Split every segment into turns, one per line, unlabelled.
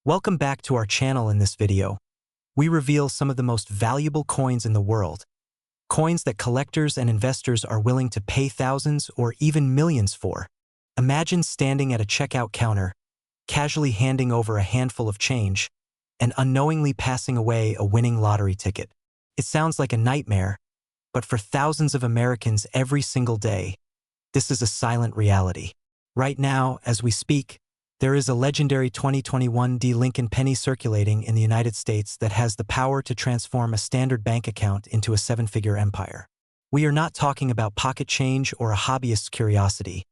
Welcome back to our channel. In this video, we reveal some of the most valuable coins in the world, coins that collectors and investors are willing to pay thousands or even millions for. Imagine standing at a checkout counter, casually handing over a handful of change, and unknowingly passing away a winning lottery ticket. It sounds like a nightmare, but for thousands of Americans every single day, this is a silent reality. Right now, as we speak, there is a legendary 2021 Lincoln penny circulating in the United States that has the power to transform a standard bank account into a seven-figure empire. We are not talking about pocket change or a hobbyist's curiosity.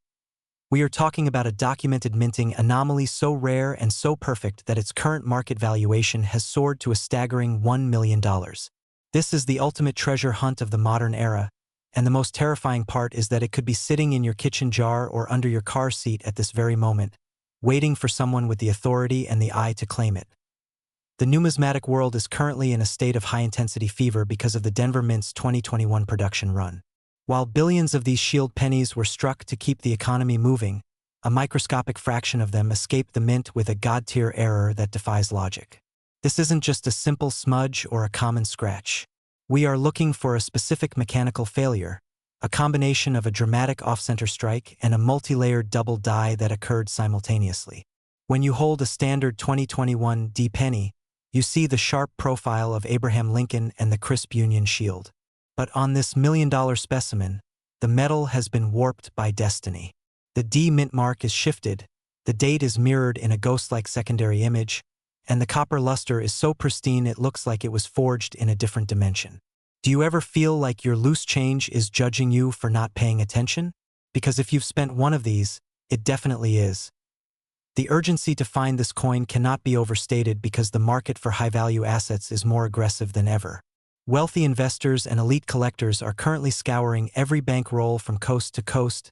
We are talking about a documented minting anomaly so rare and so perfect that its current market valuation has soared to a staggering $1 million. This is the ultimate treasure hunt of the modern era, and the most terrifying part is that it could be sitting in your kitchen jar or under your car seat at this very moment, waiting for someone with the authority and the eye to claim it. The numismatic world is currently in a state of high-intensity fever because of the Denver Mint's 2021 production run. While billions of these shield pennies were struck to keep the economy moving, a microscopic fraction of them escaped the mint with a god-tier error that defies logic. This isn't just a simple smudge or a common scratch. We are looking for a specific mechanical failure, a combination of a dramatic off-center strike and a multi-layered double die that occurred simultaneously. When you hold a standard 2021 D penny, you see the sharp profile of Abraham Lincoln and the crisp Union shield. But on this million-dollar specimen, the metal has been warped by destiny. The D mint mark is shifted, the date is mirrored in a ghost-like secondary image, and the copper luster is so pristine it looks like it was forged in a different dimension. Do you ever feel like your loose change is judging you for not paying attention? Because if you've spent one of these, it definitely is. The urgency to find this coin cannot be overstated because the market for high-value assets is more aggressive than ever. Wealthy investors and elite collectors are currently scouring every bankroll from coast to coast,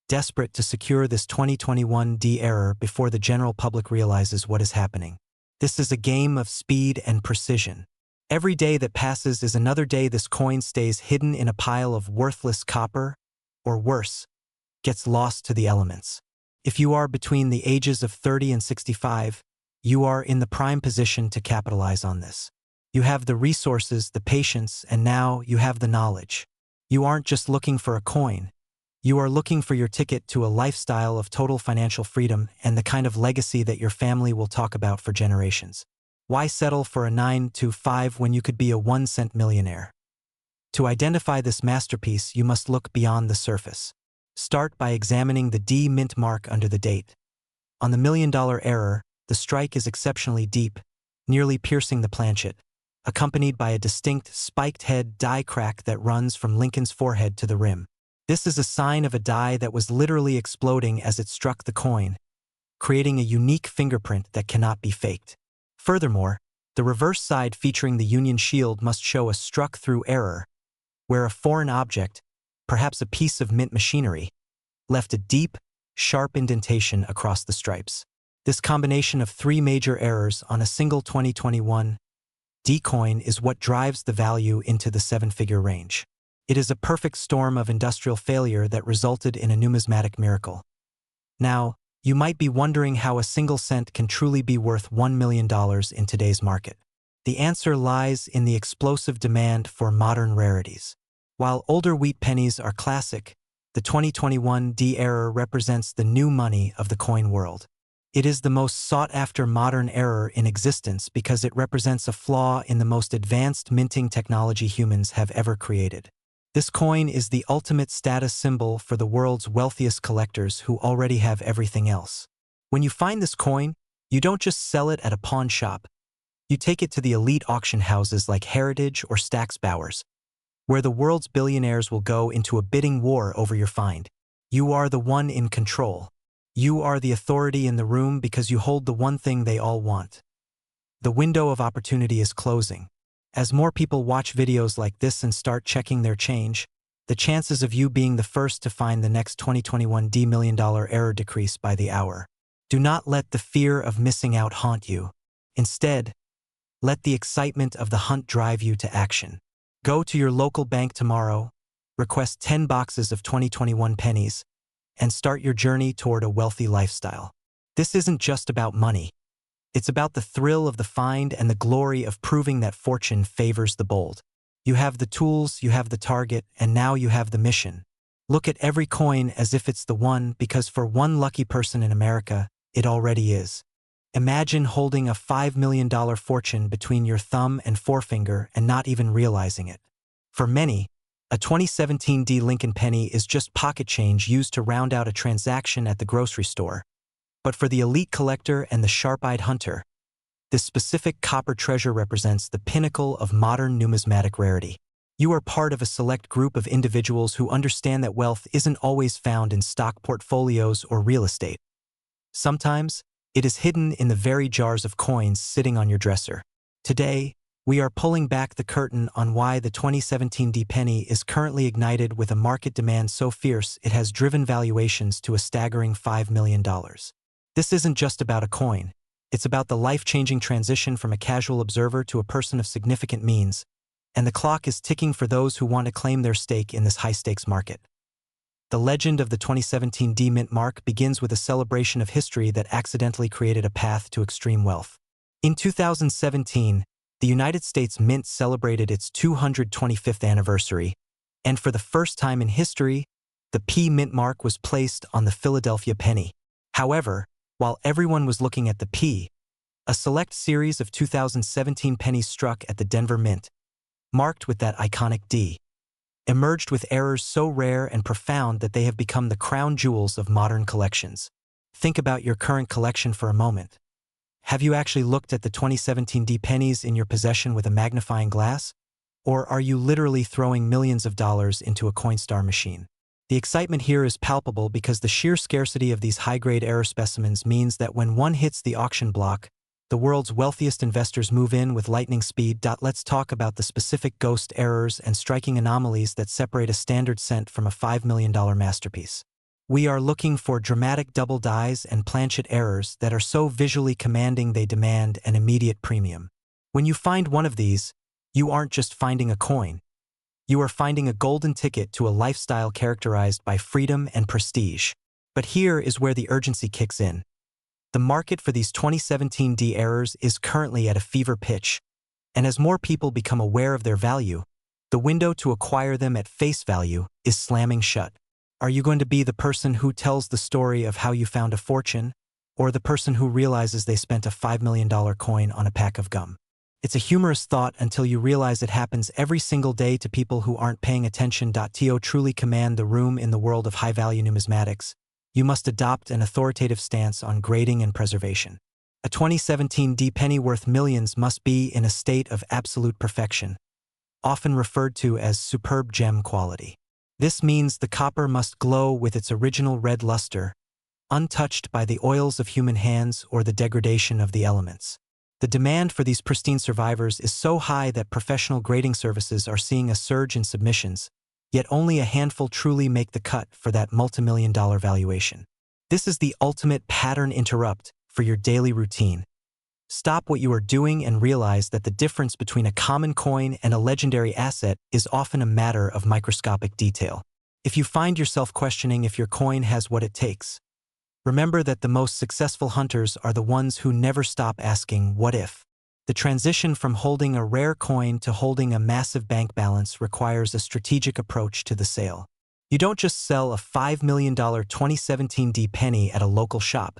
desperate to secure this 2021 D error before the general public realizes what is happening. This is a game of speed and precision. Every day that passes is another day this coin stays hidden in a pile of worthless copper, or worse, gets lost to the elements. If you are between the ages of 30 and 65, you are in the prime position to capitalize on this. You have the resources, the patience, and now you have the knowledge. You aren't just looking for a coin. You are looking for your ticket to a lifestyle of total financial freedom and the kind of legacy that your family will talk about for generations. Why settle for a 9-to-5 when you could be a 1-cent millionaire? To identify this masterpiece, you must look beyond the surface. Start by examining the D mint mark under the date. On the million-dollar error, the strike is exceptionally deep, nearly piercing the planchet, accompanied by a distinct spiked head die crack that runs from Lincoln's forehead to the rim. This is a sign of a die that was literally exploding as it struck the coin, creating a unique fingerprint that cannot be faked. Furthermore, the reverse side featuring the Union shield must show a struck-through error, where a foreign object, perhaps a piece of mint machinery, left a deep, sharp indentation across the stripes. This combination of three major errors on a single 2021 D coin is what drives the value into the seven-figure range. It is a perfect storm of industrial failure that resulted in a numismatic miracle. Now, you might be wondering how a single cent can truly be worth $1 million in today's market. The answer lies in the explosive demand for modern rarities. While older wheat pennies are classic, the 2021 D error represents the new money of the coin world. It is the most sought-after modern error in existence because it represents a flaw in the most advanced minting technology humans have ever created. This coin is the ultimate status symbol for the world's wealthiest collectors who already have everything else. When you find this coin, you don't just sell it at a pawn shop. You take it to the elite auction houses like Heritage or Stack's Bowers, where the world's billionaires will go into a bidding war over your find. You are the one in control. You are the authority in the room because you hold the one thing they all want. The window of opportunity is closing. As more people watch videos like this and start checking their change, the chances of you being the first to find the next 2021 D million-dollar error decrease by the hour. Do not let the fear of missing out haunt you. Instead, let the excitement of the hunt drive you to action. Go to your local bank tomorrow, request 10 boxes of 2021 pennies, and start your journey toward a wealthy lifestyle. This isn't just about money. It's about the thrill of the find and the glory of proving that fortune favors the bold. You have the tools, you have the target, and now you have the mission. Look at every coin as if it's the one, because for one lucky person in America, it already is. Imagine holding a $5 million fortune between your thumb and forefinger and not even realizing it. For many, a 2017 Lincoln penny is just pocket change used to round out a transaction at the grocery store. But for the elite collector and the sharp-eyed hunter, this specific copper treasure represents the pinnacle of modern numismatic rarity. You are part of a select group of individuals who understand that wealth isn't always found in stock portfolios or real estate. Sometimes, it is hidden in the very jars of coins sitting on your dresser. Today, we are pulling back the curtain on why the 2017 penny is currently ignited with a market demand so fierce it has driven valuations to a staggering $5 million. This isn't just about a coin. It's about the life-changing transition from a casual observer to a person of significant means, and the clock is ticking for those who want to claim their stake in this high-stakes market. The legend of the 2017 mint mark begins with a celebration of history that accidentally created a path to extreme wealth. In 2017, the United States Mint celebrated its 225th anniversary, and for the first time in history, the P mint mark was placed on the Philadelphia penny. However, while everyone was looking at the P, a select series of 2017 pennies struck at the Denver Mint, marked with that iconic D, emerged with errors so rare and profound that they have become the crown jewels of modern collections. Think about your current collection for a moment. Have you actually looked at the 2017 pennies in your possession with a magnifying glass? Or are you literally throwing millions of dollars into a Coinstar machine? The excitement here is palpable because the sheer scarcity of these high-grade error specimens means that when one hits the auction block, the world's wealthiest investors move in with lightning speed. Let's talk about the specific ghost errors and striking anomalies that separate a standard cent from a $5 million masterpiece. We are looking for dramatic double dies and planchet errors that are so visually commanding they demand an immediate premium. When you find one of these, you aren't just finding a coin. You are finding a golden ticket to a lifestyle characterized by freedom and prestige. But here is where the urgency kicks in. The market for these 2017 errors is currently at a fever pitch, and as more people become aware of their value, the window to acquire them at face value is slamming shut. Are you going to be the person who tells the story of how you found a fortune, or the person who realizes they spent a $5 million coin on a pack of gum? It's a humorous thought until you realize it happens every single day to people who aren't paying attention. To truly command the room in the world of high-value numismatics, you must adopt an authoritative stance on grading and preservation. A 2017 penny worth millions must be in a state of absolute perfection, often referred to as superb gem quality. This means the copper must glow with its original red luster, untouched by the oils of human hands or the degradation of the elements. The demand for these pristine survivors is so high that professional grading services are seeing a surge in submissions, yet only a handful truly make the cut for that multimillion-dollar valuation. This is the ultimate pattern interrupt for your daily routine. Stop what you are doing and realize that the difference between a common coin and a legendary asset is often a matter of microscopic detail. If you find yourself questioning if your coin has what it takes, remember that the most successful hunters are the ones who never stop asking, what if? The transition from holding a rare coin to holding a massive bank balance requires a strategic approach to the sale. You don't just sell a $5 million 2017 penny at a local shop.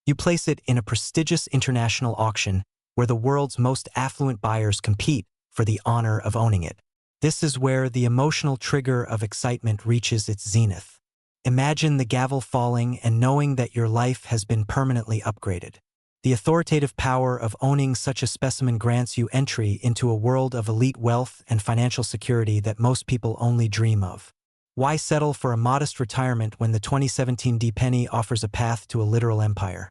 You place it in a prestigious international auction where the world's most affluent buyers compete for the honor of owning it. This is where the emotional trigger of excitement reaches its zenith. Imagine the gavel falling and knowing that your life has been permanently upgraded. The authoritative power of owning such a specimen grants you entry into a world of elite wealth and financial security that most people only dream of. Why settle for a modest retirement when the 2017 penny offers a path to a literal empire?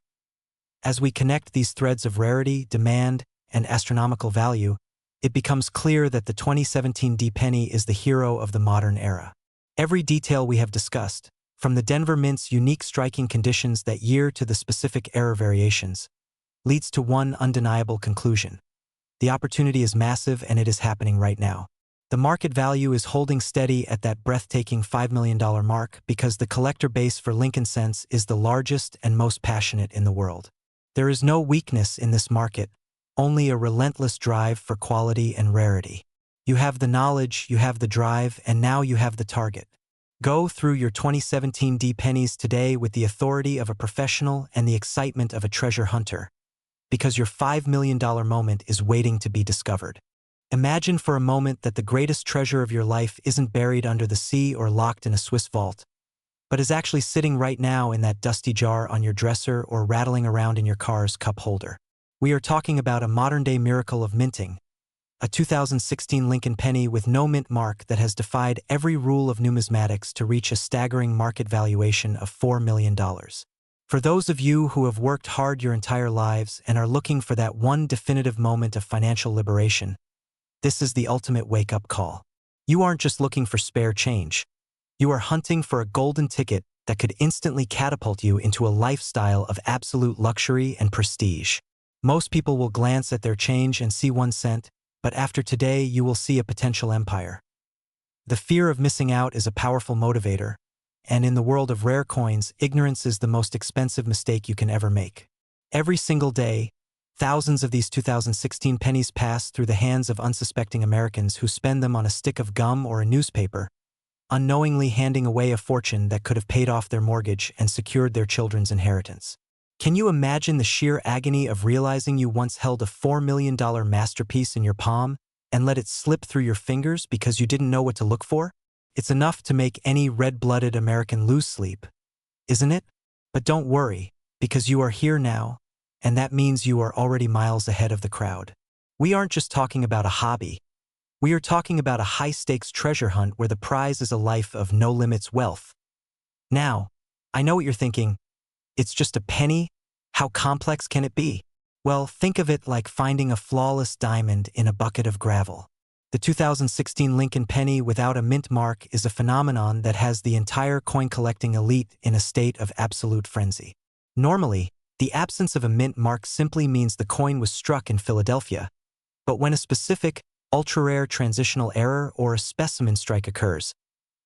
As we connect these threads of rarity, demand, and astronomical value, it becomes clear that the 2017 penny is the hero of the modern era. Every detail we have discussed, from the Denver Mint's unique striking conditions that year to the specific error variations, leads to one undeniable conclusion. The opportunity is massive and it is happening right now. The market value is holding steady at that breathtaking $5 million mark because the collector base for Lincoln cents is the largest and most passionate in the world. There is no weakness in this market, only a relentless drive for quality and rarity. You have the knowledge, you have the drive, and now you have the target. Go through your 2017 Pennies today with the authority of a professional and the excitement of a treasure hunter, because your $5 million moment is waiting to be discovered. Imagine for a moment that the greatest treasure of your life isn't buried under the sea or locked in a Swiss vault, but is actually sitting right now in that dusty jar on your dresser or rattling around in your car's cup holder. We are talking about a modern-day miracle of minting, a 2016 Lincoln penny with no mint mark that has defied every rule of numismatics to reach a staggering market valuation of $4 million. For those of you who have worked hard your entire lives and are looking for that one definitive moment of financial liberation, this is the ultimate wake-up call. You aren't just looking for spare change. You are hunting for a golden ticket that could instantly catapult you into a lifestyle of absolute luxury and prestige. Most people will glance at their change and see 1 cent, but after today you will see a potential empire. The fear of missing out is a powerful motivator, and in the world of rare coins, ignorance is the most expensive mistake you can ever make. Every single day, thousands of these 2016 pennies pass through the hands of unsuspecting Americans who spend them on a stick of gum or a newspaper, unknowingly handing away a fortune that could have paid off their mortgage and secured their children's inheritance. Can you imagine the sheer agony of realizing you once held a $4 million masterpiece in your palm and let it slip through your fingers because you didn't know what to look for? It's enough to make any red-blooded American lose sleep, isn't it? But don't worry, because you are here now, and that means you are already miles ahead of the crowd. We aren't just talking about a hobby. We are talking about a high-stakes treasure hunt where the prize is a life of no-limits wealth. Now, I know what you're thinking. It's just a penny? How complex can it be? Well, think of it like finding a flawless diamond in a bucket of gravel. The 2016 Lincoln penny without a mint mark is a phenomenon that has the entire coin-collecting elite in a state of absolute frenzy. Normally, the absence of a mint mark simply means the coin was struck in Philadelphia, but when a specific, ultra-rare transitional error or a specimen strike occurs,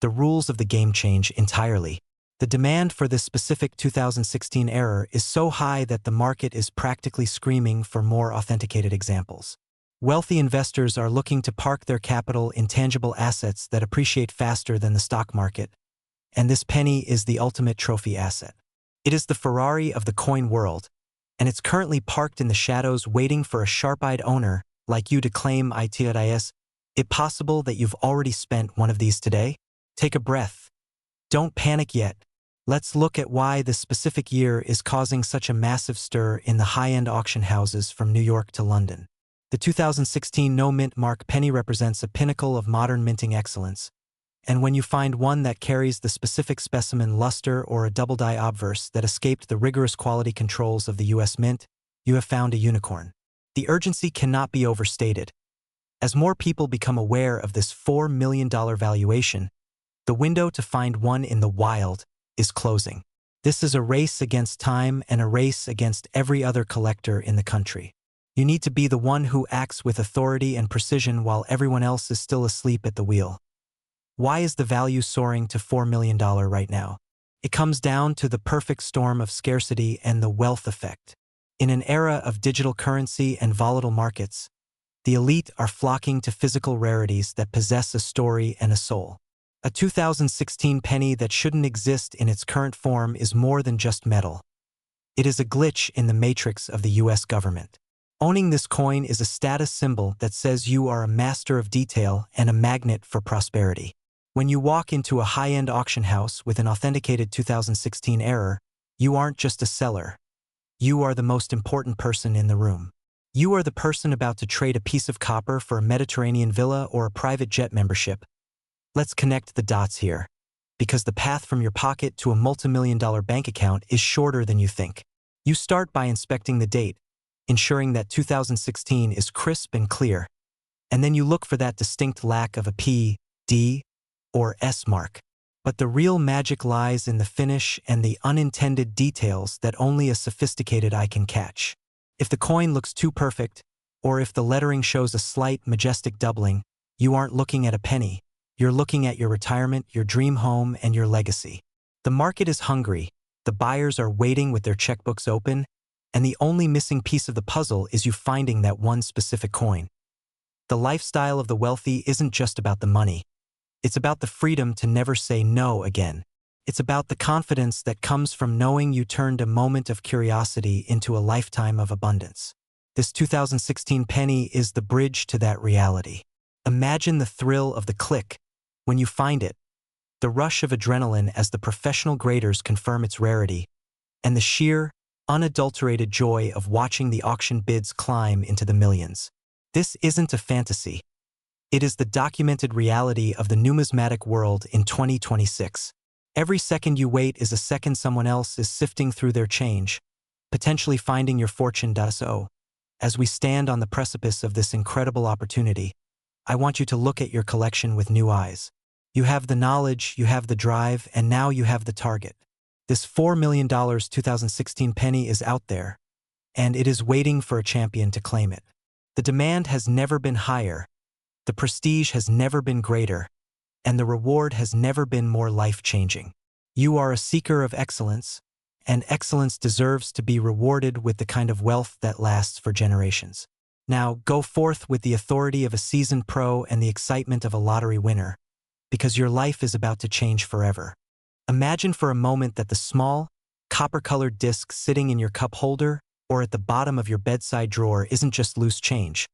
the rules of the game change entirely. The demand for this specific 2016 error is so high that the market is practically screaming for more authenticated examples. Wealthy investors are looking to park their capital in tangible assets that appreciate faster than the stock market, and this penny is the ultimate trophy asset. It is the Ferrari of the coin world, and it's currently parked in the shadows waiting for a sharp-eyed owner like you to claim it. Is it possible that you've already spent one of these today? Take a breath. Don't panic yet. Let's look at why this specific year is causing such a massive stir in the high-end auction houses from New York to London. The 2016 no-mint mark penny represents a pinnacle of modern minting excellence, and when you find one that carries the specific specimen luster or a double-die obverse that escaped the rigorous quality controls of the U.S. Mint, you have found a unicorn. The urgency cannot be overstated. As more people become aware of this $4 million valuation, the window to find one in the wild is closing. This is a race against time and a race against every other collector in the country. You need to be the one who acts with authority and precision while everyone else is still asleep at the wheel. Why is the value soaring to $4 million right now? It comes down to the perfect storm of scarcity and the wealth effect. In an era of digital currency and volatile markets, the elite are flocking to physical rarities that possess a story and a soul. A 2016 penny that shouldn't exist in its current form is more than just metal. It is a glitch in the matrix of the U.S. government. Owning this coin is a status symbol that says you are a master of detail and a magnet for prosperity. When you walk into a high-end auction house with an authenticated 2016 error, you aren't just a seller. You are the most important person in the room. You are the person about to trade a piece of copper for a Mediterranean villa or a private jet membership. Let's connect the dots here, because the path from your pocket to a multi-million-dollar bank account is shorter than you think. You start by inspecting the date, ensuring that 2016 is crisp and clear, and then you look for that distinct lack of a P, D, or S mark. But the real magic lies in the finish and the unintended details that only a sophisticated eye can catch. If the coin looks too perfect, or if the lettering shows a slight, majestic doubling, you aren't looking at a penny. You're looking at your retirement, your dream home, and your legacy. The market is hungry. The buyers are waiting with their checkbooks open, and the only missing piece of the puzzle is you finding that one specific coin. The lifestyle of the wealthy isn't just about the money. It's about the freedom to never say no again. It's about the confidence that comes from knowing you turned a moment of curiosity into a lifetime of abundance. This 2016 penny is the bridge to that reality. Imagine the thrill of the click when you find it, the rush of adrenaline as the professional graders confirm its rarity, and the sheer, unadulterated joy of watching the auction bids climb into the millions. This isn't a fantasy. It is the documented reality of the numismatic world in 2026. Every second you wait is a second someone else is sifting through their change, potentially finding your fortune. So, as we stand on the precipice of this incredible opportunity, I want you to look at your collection with new eyes. You have the knowledge, you have the drive, and now you have the target. This $4 million 2016 penny is out there, and it is waiting for a champion to claim it. The demand has never been higher, the prestige has never been greater, and the reward has never been more life-changing. You are a seeker of excellence, and excellence deserves to be rewarded with the kind of wealth that lasts for generations. Now, go forth with the authority of a seasoned pro and the excitement of a lottery winner, because your life is about to change forever. Imagine for a moment that the small, copper-colored disc sitting in your cup holder or at the bottom of your bedside drawer isn't just loose change,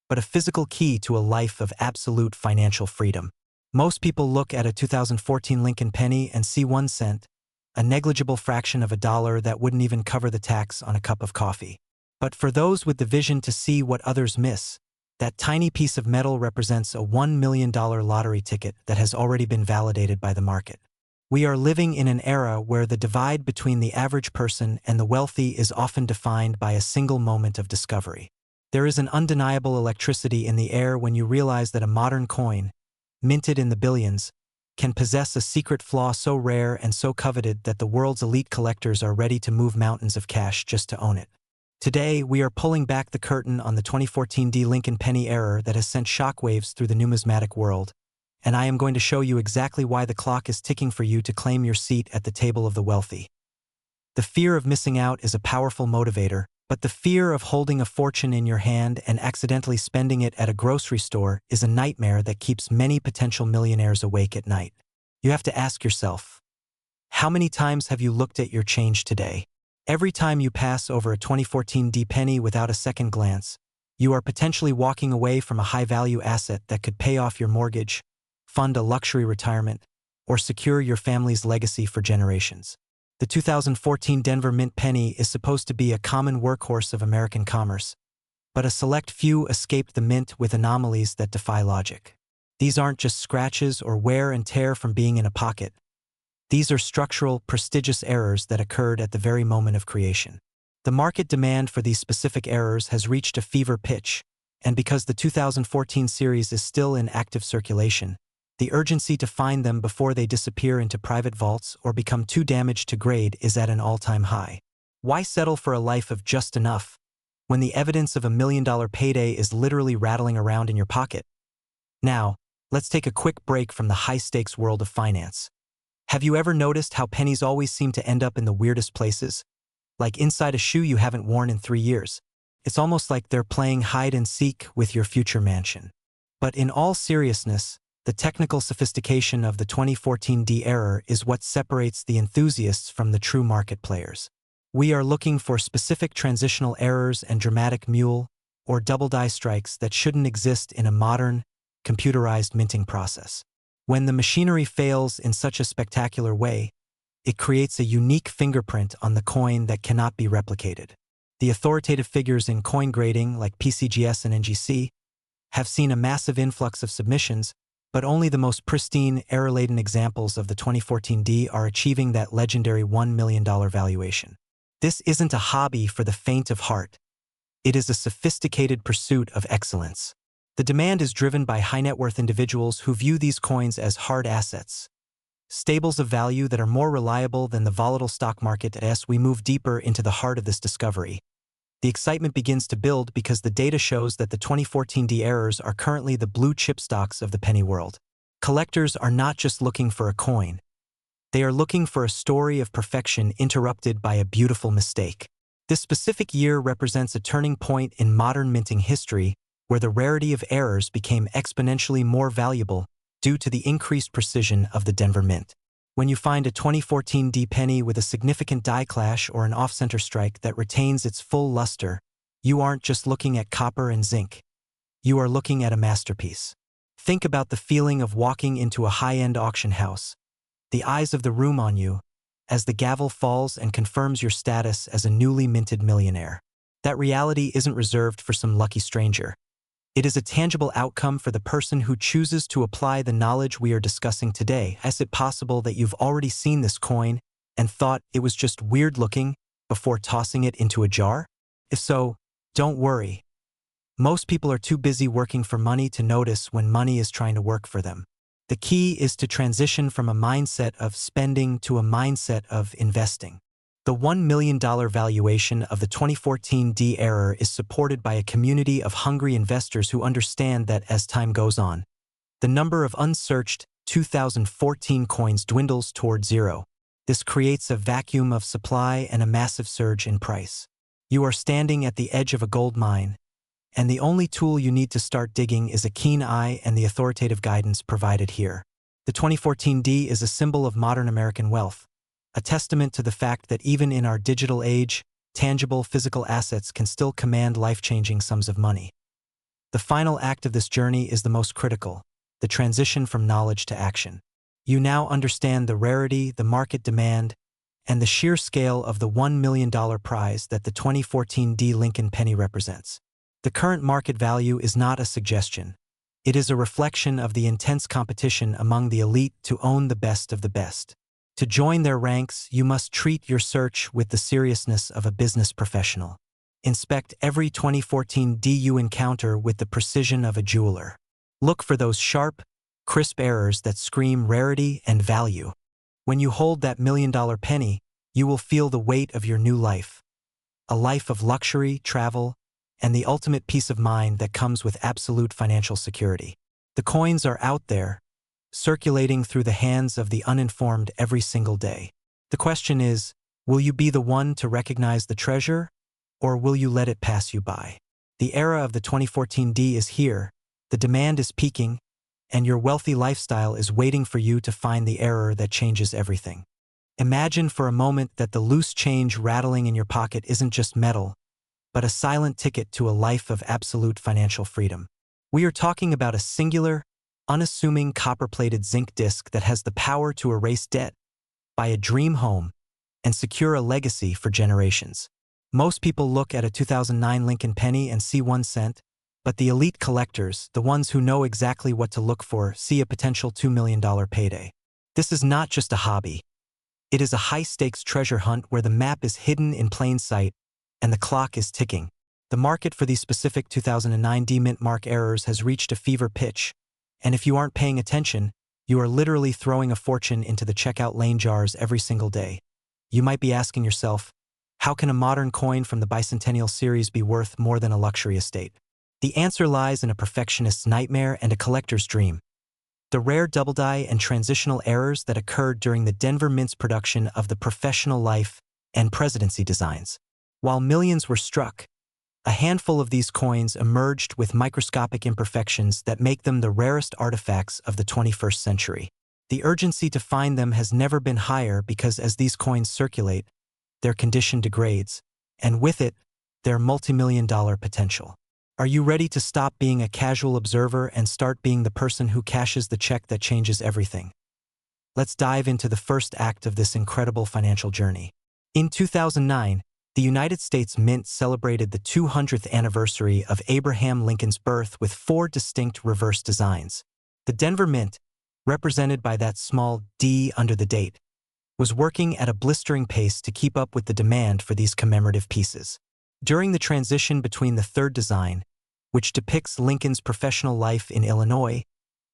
but a physical key to a life of absolute financial freedom. Most people look at a 2014 Lincoln penny and see 1 cent, a negligible fraction of a dollar that wouldn't even cover the tax on a cup of coffee. But for those with the vision to see what others miss, that tiny piece of metal represents a $1 million lottery ticket that has already been validated by the market. We are living in an era where the divide between the average person and the wealthy is often defined by a single moment of discovery. There is an undeniable electricity in the air when you realize that a modern coin, minted in the billions, can possess a secret flaw so rare and so coveted that the world's elite collectors are ready to move mountains of cash just to own it. Today, we are pulling back the curtain on the 2014 Lincoln penny error that has sent shockwaves through the numismatic world, and I am going to show you exactly why the clock is ticking for you to claim your seat at the table of the wealthy. The fear of missing out is a powerful motivator, but the fear of holding a fortune in your hand and accidentally spending it at a grocery store is a nightmare that keeps many potential millionaires awake at night. You have to ask yourself, how many times have you looked at your change today? Every time you pass over a 2014 penny without a second glance, you are potentially walking away from a high-value asset that could pay off your mortgage, fund a luxury retirement, or secure your family's legacy for generations. The 2014 Denver Mint penny is supposed to be a common workhorse of American commerce, but a select few escaped the mint with anomalies that defy logic. These aren't just scratches or wear and tear from being in a pocket. These are structural, prestigious errors that occurred at the very moment of creation. The market demand for these specific errors has reached a fever pitch, and because the 2014 series is still in active circulation, the urgency to find them before they disappear into private vaults or become too damaged to grade is at an all-time high. Why settle for a life of just enough when the evidence of $1 million payday is literally rattling around in your pocket? Now, let's take a quick break from the high-stakes world of finance. Have you ever noticed how pennies always seem to end up in the weirdest places? Like inside a shoe you haven't worn in 3 years. It's almost like they're playing hide-and-seek with your future mansion. But in all seriousness, the technical sophistication of the 2014 error is what separates the enthusiasts from the true market players. We are looking for specific transitional errors and dramatic mule or double die strikes that shouldn't exist in a modern, computerized minting process. When the machinery fails in such a spectacular way, it creates a unique fingerprint on the coin that cannot be replicated. The authoritative figures in coin grading, like PCGS and NGC, have seen a massive influx of submissions, but only the most pristine, error-laden examples of the 2014 are achieving that legendary $1 million valuation. This isn't a hobby for the faint of heart. It is a sophisticated pursuit of excellence. The demand is driven by high-net-worth individuals who view these coins as hard assets, stables of value that are more reliable than the volatile stock market. As we move deeper into the heart of this discovery, the excitement begins to build because the data shows that the 2014 errors are currently the blue-chip stocks of the penny world. Collectors are not just looking for a coin. They are looking for a story of perfection interrupted by a beautiful mistake. This specific year represents a turning point in modern minting history where the rarity of errors became exponentially more valuable due to the increased precision of the Denver Mint. When you find a 2014 D penny with a significant die clash or an off-center strike that retains its full luster, you aren't just looking at copper and zinc. You are looking at a masterpiece. Think about the feeling of walking into a high-end auction house, the eyes of the room on you, as the gavel falls and confirms your status as a newly minted millionaire. That reality isn't reserved for some lucky stranger. It is a tangible outcome for the person who chooses to apply the knowledge we are discussing today. Is it possible that you've already seen this coin and thought it was just weird looking before tossing it into a jar? If so, don't worry. Most people are too busy working for money to notice when money is trying to work for them. The key is to transition from a mindset of spending to a mindset of investing. The $1 million valuation of the 2014 D error is supported by a community of hungry investors who understand that as time goes on, the number of unsearched 2014 coins dwindles toward zero. This creates a vacuum of supply and a massive surge in price. You are standing at the edge of a gold mine, and the only tool you need to start digging is a keen eye and the authoritative guidance provided here. The 2014 D is a symbol of modern American wealth, a testament to the fact that even in our digital age, tangible physical assets can still command life-changing sums of money. The final act of this journey is the most critical, the transition from knowledge to action. You now understand the rarity, the market demand, and the sheer scale of the $1 million prize that the 2014 D Lincoln penny represents. The current market value is not a suggestion. It is a reflection of the intense competition among the elite to own the best of the best. To join their ranks, you must treat your search with the seriousness of a business professional. Inspect every 2014 D you encounter with the precision of a jeweler. Look for those sharp, crisp errors that scream rarity and value. When you hold that $1 million penny, you will feel the weight of your new life. A life of luxury, travel, and the ultimate peace of mind that comes with absolute financial security. The coins are out there, circulating through the hands of the uninformed every single day. The question is, will you be the one to recognize the treasure, or will you let it pass you by? The era of the 2014 D is here, the demand is peaking, and your wealthy lifestyle is waiting for you to find the error that changes everything. Imagine for a moment that the loose change rattling in your pocket isn't just metal, but a silent ticket to a life of absolute financial freedom. We are talking about a singular, unassuming copper-plated zinc disc that has the power to erase debt, buy a dream home, and secure a legacy for generations. Most people look at a 2009 Lincoln penny and see 1 cent, but the elite collectors, the ones who know exactly what to look for, see a potential $2 million payday. This is not just a hobby. It is a high-stakes treasure hunt where the map is hidden in plain sight and the clock is ticking. The market for these specific 2009 D mint mark errors has reached a fever pitch, and if you aren't paying attention, you are literally throwing a fortune into the checkout lane jars every single day. You might be asking yourself, how can a modern coin from the bicentennial series be worth more than a luxury estate? The answer lies in a perfectionist's nightmare and a collector's dream. The rare double die and transitional errors that occurred during the Denver Mint's production of the professional life and presidency designs. While millions were struck, a handful of these coins emerged with microscopic imperfections that make them the rarest artifacts of the 21st century. The urgency to find them has never been higher because as these coins circulate, their condition degrades, and with it, their multi-million-dollar potential. Are you ready to stop being a casual observer and start being the person who cashes the check that changes everything? Let's dive into the first act of this incredible financial journey. In 2009, the United States Mint celebrated the 200th anniversary of Abraham Lincoln's birth with 4 distinct reverse designs. The Denver Mint, represented by that small D under the date, was working at a blistering pace to keep up with the demand for these commemorative pieces. During the transition between the third design, which depicts Lincoln's professional life in Illinois,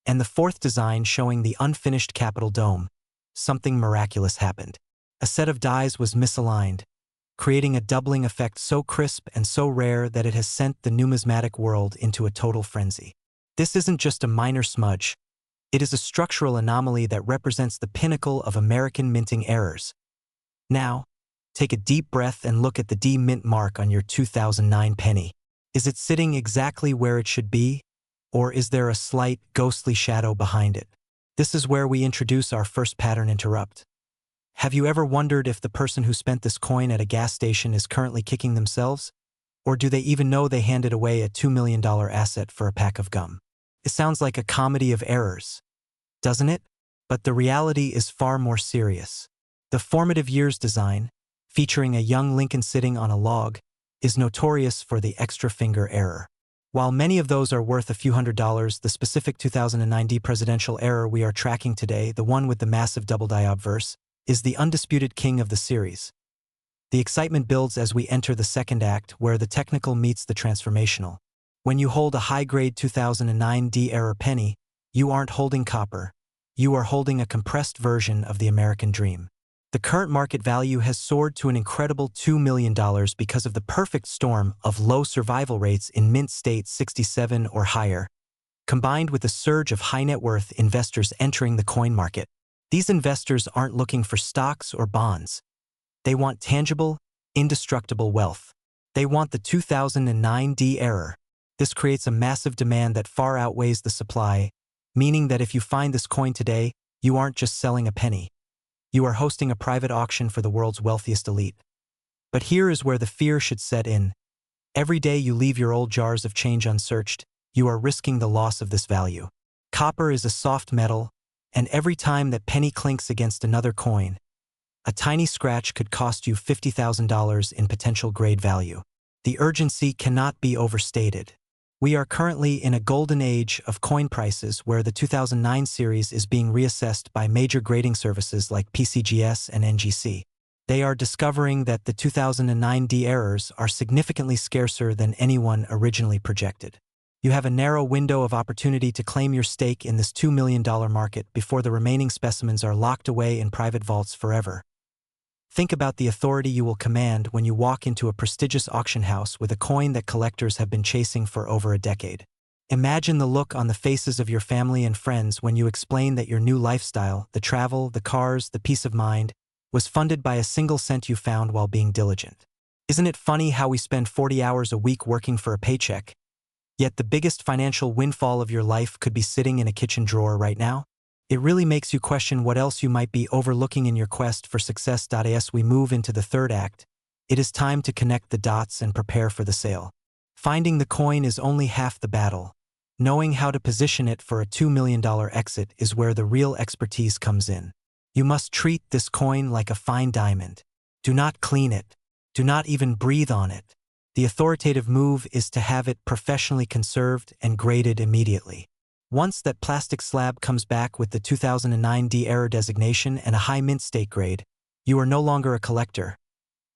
and the fourth design showing the unfinished Capitol Dome, something miraculous happened. A set of dies was misaligned, creating a doubling effect so crisp and so rare that it has sent the numismatic world into a total frenzy. This isn't just a minor smudge. It is a structural anomaly that represents the pinnacle of American minting errors. Now, Take a deep breath and look at the D mint mark on your 2009 penny. Is it sitting exactly where it should be? Or is there a slight, ghostly shadow behind it? This is where we introduce our first pattern interrupt. Have you ever wondered if the person who spent this coin at a gas station is currently kicking themselves? Or do they even know they handed away a $2 million asset for a pack of gum? It sounds like a comedy of errors, doesn't it? But the reality is far more serious. The Formative Years design, featuring a young Lincoln sitting on a log, is notorious for the extra finger error. While many of those are worth a few $100s, the specific 2009 presidential error we are tracking today, the one with the massive double-die obverse, is the undisputed king of the series. The excitement builds as we enter the second act, where the technical meets the transformational. When you hold a high-grade 2009 D error penny, you aren't holding copper. You are holding a compressed version of the American dream. The current market value has soared to an incredible $2 million because of the perfect storm of low survival rates in mint state 67 or higher, combined with a surge of high-net-worth investors entering the coin market. These investors aren't looking for stocks or bonds. They want tangible, indestructible wealth. They want the 2009 D error. This creates a massive demand that far outweighs the supply, meaning that if you find this coin today, you aren't just selling a penny. You are hosting a private auction for the world's wealthiest elite. But here is where the fear should set in. Every day you leave your old jars of change unsearched, you are risking the loss of this value. Copper is a soft metal, and every time that penny clinks against another coin, a tiny scratch could cost you $50,000 in potential grade value. The urgency cannot be overstated. We are currently in a golden age of coin prices where the 2009 series is being reassessed by major grading services like PCGS and NGC. They are discovering that the 2009 D errors are significantly scarcer than anyone originally projected. You have a narrow window of opportunity to claim your stake in this $2 million market before the remaining specimens are locked away in private vaults forever. Think about the authority you will command when you walk into a prestigious auction house with a coin that collectors have been chasing for over a decade. Imagine the look on the faces of your family and friends when you explain that your new lifestyle, the travel, the cars, the peace of mind, was funded by a single cent you found while being diligent. Isn't it funny how we spend 40 hours a week working for a paycheck, yet the biggest financial windfall of your life could be sitting in a kitchen drawer right now? It really makes you question what else you might be overlooking in your quest for success. As we move into the third act, it is time to connect the dots and prepare for the sale. Finding the coin is only half the battle. Knowing how to position it for a $2 million exit is where the real expertise comes in. You must treat this coin like a fine diamond. Do not clean it. Do not even breathe on it. The authoritative move is to have it professionally conserved and graded immediately. Once that plastic slab comes back with the 2009 D error designation and a high mint state grade, you are no longer a collector.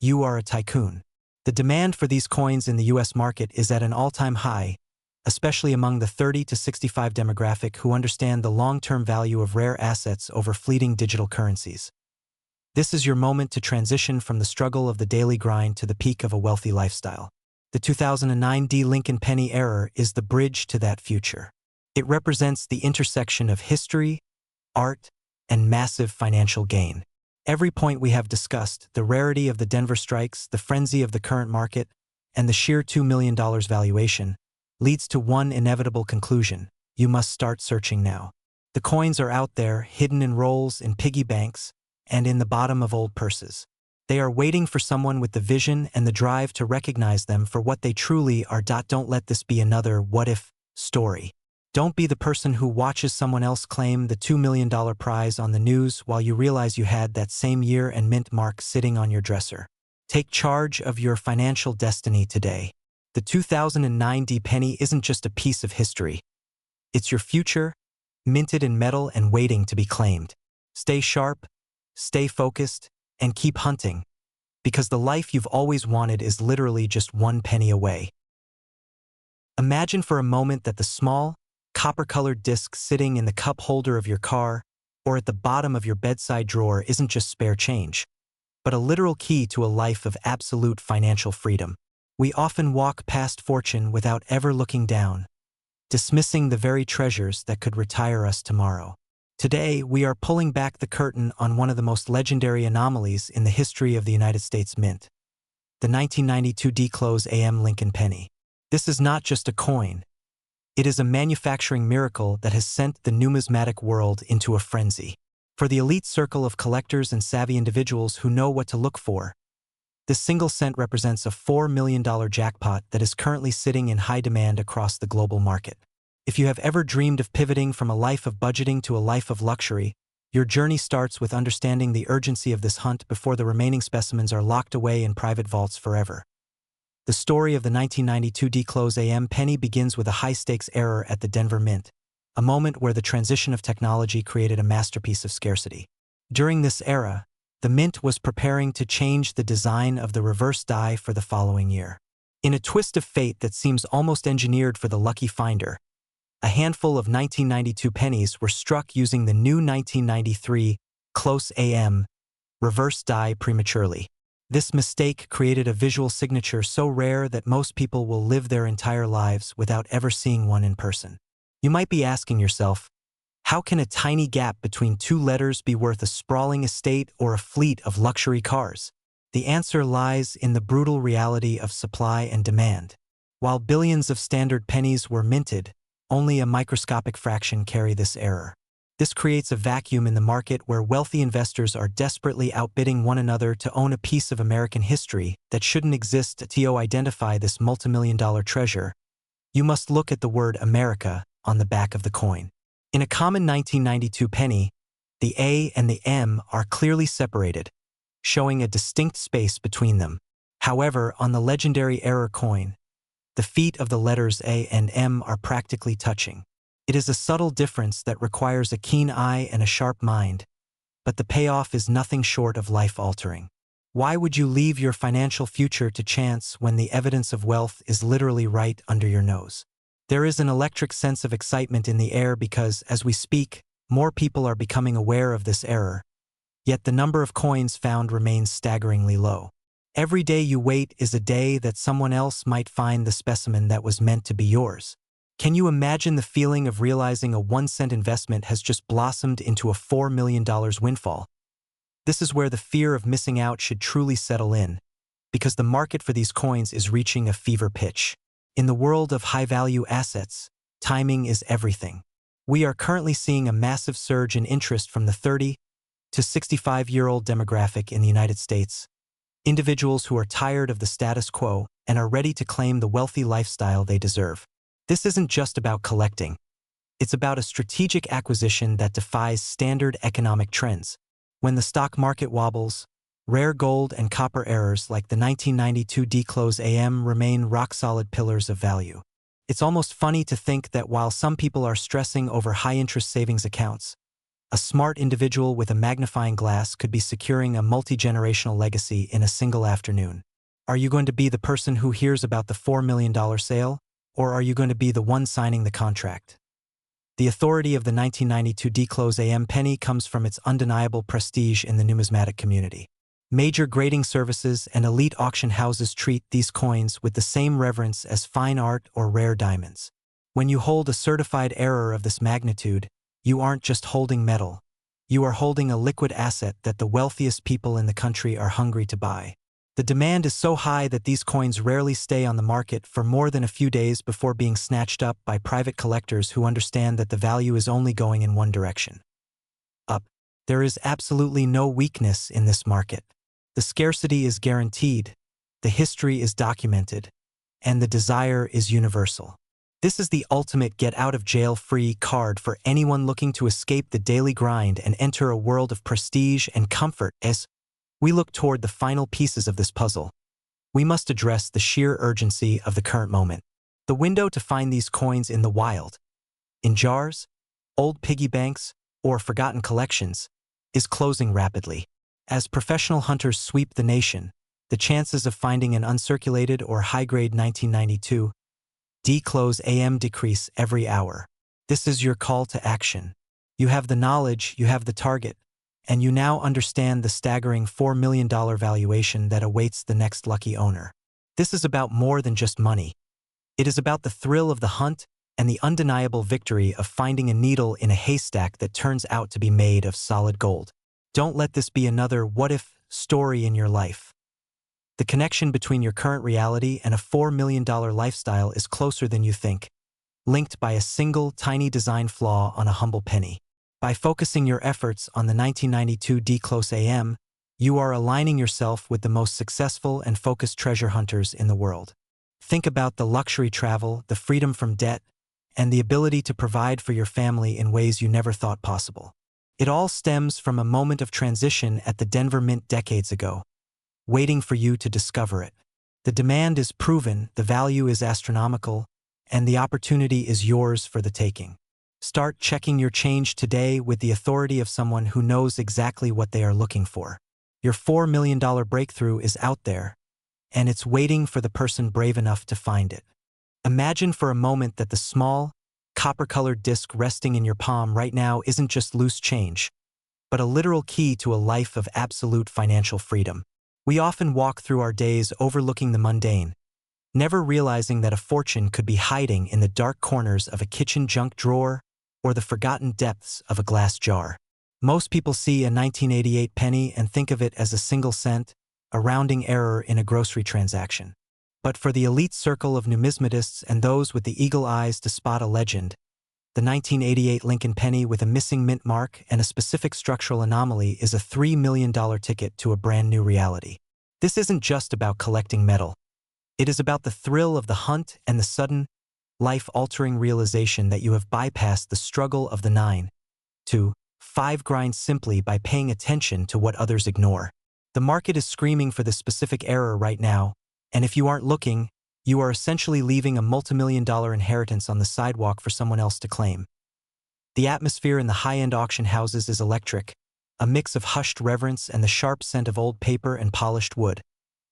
You are a tycoon. The demand for these coins in the US market is at an all-time high, especially among the 30 to 65 demographic who understand the long-term value of rare assets over fleeting digital currencies. This is your moment to transition from the struggle of the daily grind to the peak of a wealthy lifestyle. The 2009 D Lincoln penny error is the bridge to that future. It represents the intersection of history, art, and massive financial gain. Every point we have discussed, the rarity of the Denver strikes, the frenzy of the current market, and the sheer $2 million valuation, leads to one inevitable conclusion: you must start searching now. The coins are out there, hidden in rolls, in piggy banks, and in the bottom of old purses. They are waiting for someone with the vision and the drive to recognize them for what they truly are. Don't let this be another what-if story. Don't be the person who watches someone else claim the $2 million prize on the news while you realize you had that same year and mint mark sitting on your dresser. Take charge of your financial destiny today. The 2009 D penny isn't just a piece of history. It's your future, minted in metal and waiting to be claimed. Stay sharp, stay focused, and keep hunting, because the life you've always wanted is literally just one penny away. Imagine for a moment that the small, copper-colored disc sitting in the cup holder of your car or at the bottom of your bedside drawer isn't just spare change, but a literal key to a life of absolute financial freedom. We often walk past fortune without ever looking down, dismissing the very treasures that could retire us tomorrow. Today, we are pulling back the curtain on one of the most legendary anomalies in the history of the United States Mint, the 1992 D-Close AM Lincoln penny. This is not just a coin. It is a manufacturing miracle that has sent the numismatic world into a frenzy. For the elite circle of collectors and savvy individuals who know what to look for, this single cent represents a $4 million jackpot that is currently sitting in high demand across the global market. If you have ever dreamed of pivoting from a life of budgeting to a life of luxury, your journey starts with understanding the urgency of this hunt before the remaining specimens are locked away in private vaults forever. The story of the 1992 D-Close AM penny begins with a high-stakes error at the Denver Mint, a moment where the transition of technology created a masterpiece of scarcity. During this era, the Mint was preparing to change the design of the reverse die for the following year. In a twist of fate that seems almost engineered for the lucky finder, a handful of 1992 pennies were struck using the new 1993 Close AM reverse die prematurely. This mistake created a visual signature so rare that most people will live their entire lives without ever seeing one in person. You might be asking yourself, how can a tiny gap between two letters be worth a sprawling estate or a fleet of luxury cars? The answer lies in the brutal reality of supply and demand. While billions of standard pennies were minted, only a microscopic fraction carry this error. This creates a vacuum in the market where wealthy investors are desperately outbidding one another to own a piece of American history that shouldn't exist. To identify this multimillion-dollar treasure, you must look at the word America on the back of the coin. In a common 1992 penny, the A and the M are clearly separated, showing a distinct space between them. However, on the legendary error coin, the feet of the letters A and M are practically touching. It is a subtle difference that requires a keen eye and a sharp mind, but the payoff is nothing short of life-altering. Why would you leave your financial future to chance when the evidence of wealth is literally right under your nose? There is an electric sense of excitement in the air because, as we speak, more people are becoming aware of this error, yet the number of coins found remains staggeringly low. Every day you wait is a day that someone else might find the specimen that was meant to be yours. Can you imagine the feeling of realizing a 1-cent investment has just blossomed into a $4 million windfall? This is where the fear of missing out should truly settle in, because the market for these coins is reaching a fever pitch. In the world of high-value assets, timing is everything. We are currently seeing a massive surge in interest from the 30 to 65-year-old demographic in the United States. Individuals who are tired of the status quo and are ready to claim the wealthy lifestyle they deserve. This isn't just about collecting. It's about a strategic acquisition that defies standard economic trends. When the stock market wobbles, rare gold and copper errors like the 1992 D-Close AM remain rock-solid pillars of value. It's almost funny to think that while some people are stressing over high-interest savings accounts, a smart individual with a magnifying glass could be securing a multi-generational legacy in a single afternoon. Are you going to be the person who hears about the $4 million sale, or are you going to be the one signing the contract? The authority of the 1992 D-Close AM penny comes from its undeniable prestige in the numismatic community. Major grading services and elite auction houses treat these coins with the same reverence as fine art or rare diamonds. When you hold a certified error of this magnitude, you aren't just holding metal. You are holding a liquid asset that the wealthiest people in the country are hungry to buy. The demand is so high that these coins rarely stay on the market for more than a few days before being snatched up by private collectors who understand that the value is only going in one direction: up. There is absolutely no weakness in this market. The scarcity is guaranteed, the history is documented, and the desire is universal. This is the ultimate get-out-of-jail-free card for anyone looking to escape the daily grind and enter a world of prestige and comfort. As we look toward the final pieces of this puzzle, we must address the sheer urgency of the current moment. The window to find these coins in the wild, in jars, old piggy banks, or forgotten collections, is closing rapidly. As professional hunters sweep the nation, the chances of finding an uncirculated or high-grade 1992 D-Close AM decrease every hour. This is your call to action. You have the knowledge, you have the target, and you now understand the staggering $4 million valuation that awaits the next lucky owner. This is about more than just money. It is about the thrill of the hunt and the undeniable victory of finding a needle in a haystack that turns out to be made of solid gold. Don't let this be another what-if story in your life. The connection between your current reality and a $4 million lifestyle is closer than you think, linked by a single tiny design flaw on a humble penny. By focusing your efforts on the 1992 D-Close AM, you are aligning yourself with the most successful and focused treasure hunters in the world. Think about the luxury travel, the freedom from debt, and the ability to provide for your family in ways you never thought possible. It all stems from a moment of transition at the Denver Mint decades ago, waiting for you to discover it. The demand is proven, the value is astronomical, and the opportunity is yours for the taking. Start checking your change today with the authority of someone who knows exactly what they are looking for. Your $4 million breakthrough is out there, and it's waiting for the person brave enough to find it. Imagine for a moment that the small, copper-colored disc resting in your palm right now isn't just loose change, but a literal key to a life of absolute financial freedom. We often walk through our days overlooking the mundane, never realizing that a fortune could be hiding in the dark corners of a kitchen junk drawer or the forgotten depths of a glass jar. Most people see a 1988 penny and think of it as a single cent, a rounding error in a grocery transaction. But for the elite circle of numismatists and those with the eagle eyes to spot a legend, the 1988 Lincoln penny with a missing mint mark and a specific structural anomaly is a $3 million ticket to a brand new reality. This isn't just about collecting metal. It is about the thrill of the hunt and the sudden, life-altering realization that you have bypassed the struggle of the 9 to 5 grind simply by paying attention to what others ignore. The market is screaming for this specific error right now, and if you aren't looking, you are essentially leaving a multi-million-dollar inheritance on the sidewalk for someone else to claim. The atmosphere in the high-end auction houses is electric, a mix of hushed reverence and the sharp scent of old paper and polished wood,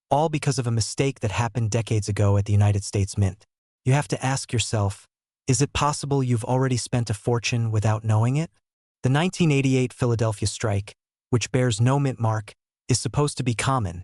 all because of a mistake that happened decades ago at the United States Mint. You have to ask yourself, is it possible you've already spent a fortune without knowing it? The 1988 Philadelphia strike, which bears no mint mark, is supposed to be common,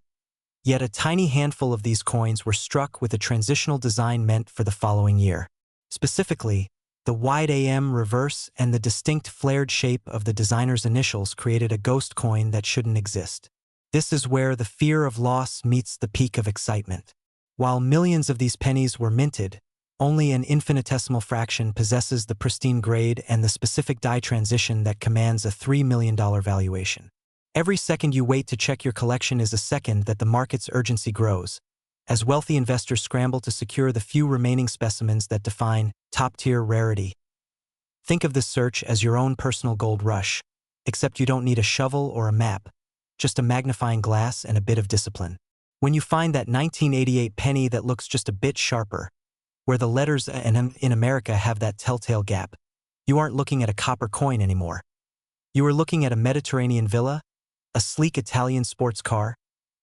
yet a tiny handful of these coins were struck with a transitional design meant for the following year. Specifically, the wide AM reverse and the distinct flared shape of the designer's initials created a ghost coin that shouldn't exist. This is where the fear of loss meets the peak of excitement. While millions of these pennies were minted, only an infinitesimal fraction possesses the pristine grade and the specific die transition that commands a $3 million valuation. Every second you wait to check your collection is a second that the market's urgency grows, as wealthy investors scramble to secure the few remaining specimens that define top-tier rarity. Think of this search as your own personal gold rush, except you don't need a shovel or a map, just a magnifying glass and a bit of discipline. When you find that 1988 penny that looks just a bit sharper, where the letters in America have that telltale gap, you aren't looking at a copper coin anymore. You are looking at a Mediterranean villa, a sleek Italian sports car,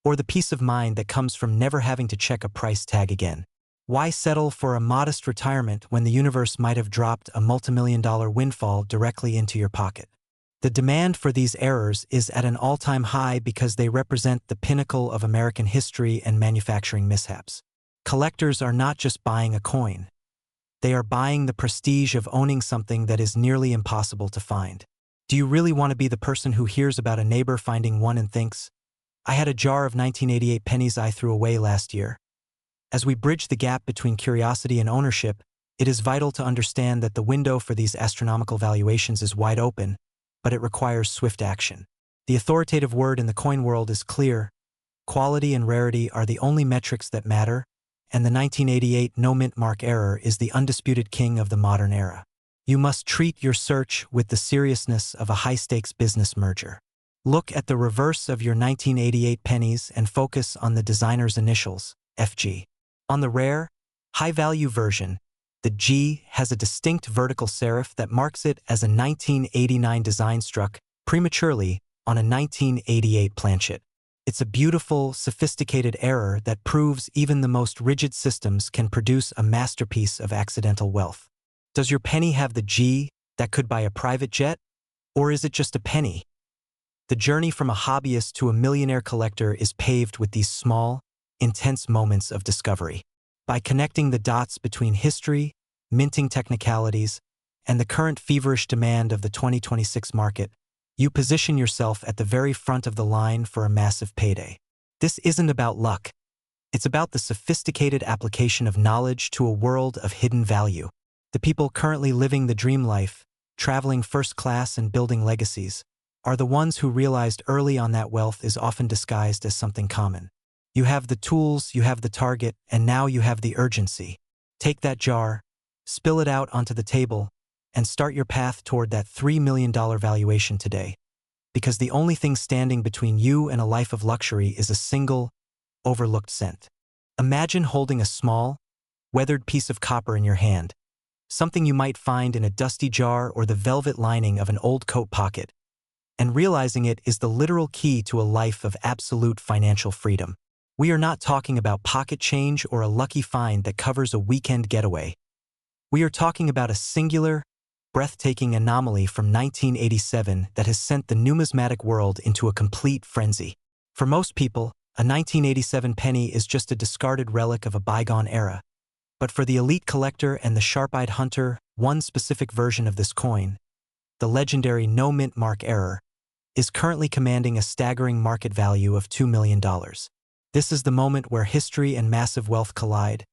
or the peace of mind that comes from never having to check a price tag again. Why settle for a modest retirement when the universe might have dropped a multimillion-dollar windfall directly into your pocket? The demand for these errors is at an all-time high because they represent the pinnacle of American history and manufacturing mishaps. Collectors are not just buying a coin. They are buying the prestige of owning something that is nearly impossible to find. Do you really want to be the person who hears about a neighbor finding one and thinks, "I had a jar of 1988 pennies I threw away last year"? As we bridge the gap between curiosity and ownership, it is vital to understand that the window for these astronomical valuations is wide open, but it requires swift action. The authoritative word in the coin world is clear: quality and rarity are the only metrics that matter, and the 1988 no mint mark error is the undisputed king of the modern era. You must treat your search with the seriousness of a high-stakes business merger. Look at the reverse of your 1988 pennies and focus on the designer's initials, FG. On the rare, high-value version, the G has a distinct vertical serif that marks it as a 1989 design struck prematurely on a 1988 planchet. It's a beautiful, sophisticated error that proves even the most rigid systems can produce a masterpiece of accidental wealth. Does your penny have the G that could buy a private jet? Or is it just a penny? The journey from a hobbyist to a millionaire collector is paved with these small, intense moments of discovery. By connecting the dots between history, minting technicalities, and the current feverish demand of the 2026 market, you position yourself at the very front of the line for a massive payday. This isn't about luck. It's about the sophisticated application of knowledge to a world of hidden value. The people currently living the dream life, traveling first class and building legacies, are the ones who realized early on that wealth is often disguised as something common. You have the tools, you have the target, and now you have the urgency. Take that jar, spill it out onto the table, and start your path toward that $3 million valuation today. Because the only thing standing between you and a life of luxury is a single, overlooked cent. Imagine holding a small, weathered piece of copper in your hand, something you might find in a dusty jar or the velvet lining of an old coat pocket, and realizing it is the literal key to a life of absolute financial freedom. We are not talking about pocket change or a lucky find that covers a weekend getaway. We are talking about a singular, breathtaking anomaly from 1987 that has sent the numismatic world into a complete frenzy. For most people, a 1987 penny is just a discarded relic of a bygone era. But for the elite collector and the sharp-eyed hunter, one specific version of this coin, the legendary no-mint mark error, is currently commanding a staggering market value of $2 million. This is the moment where history and massive wealth collide,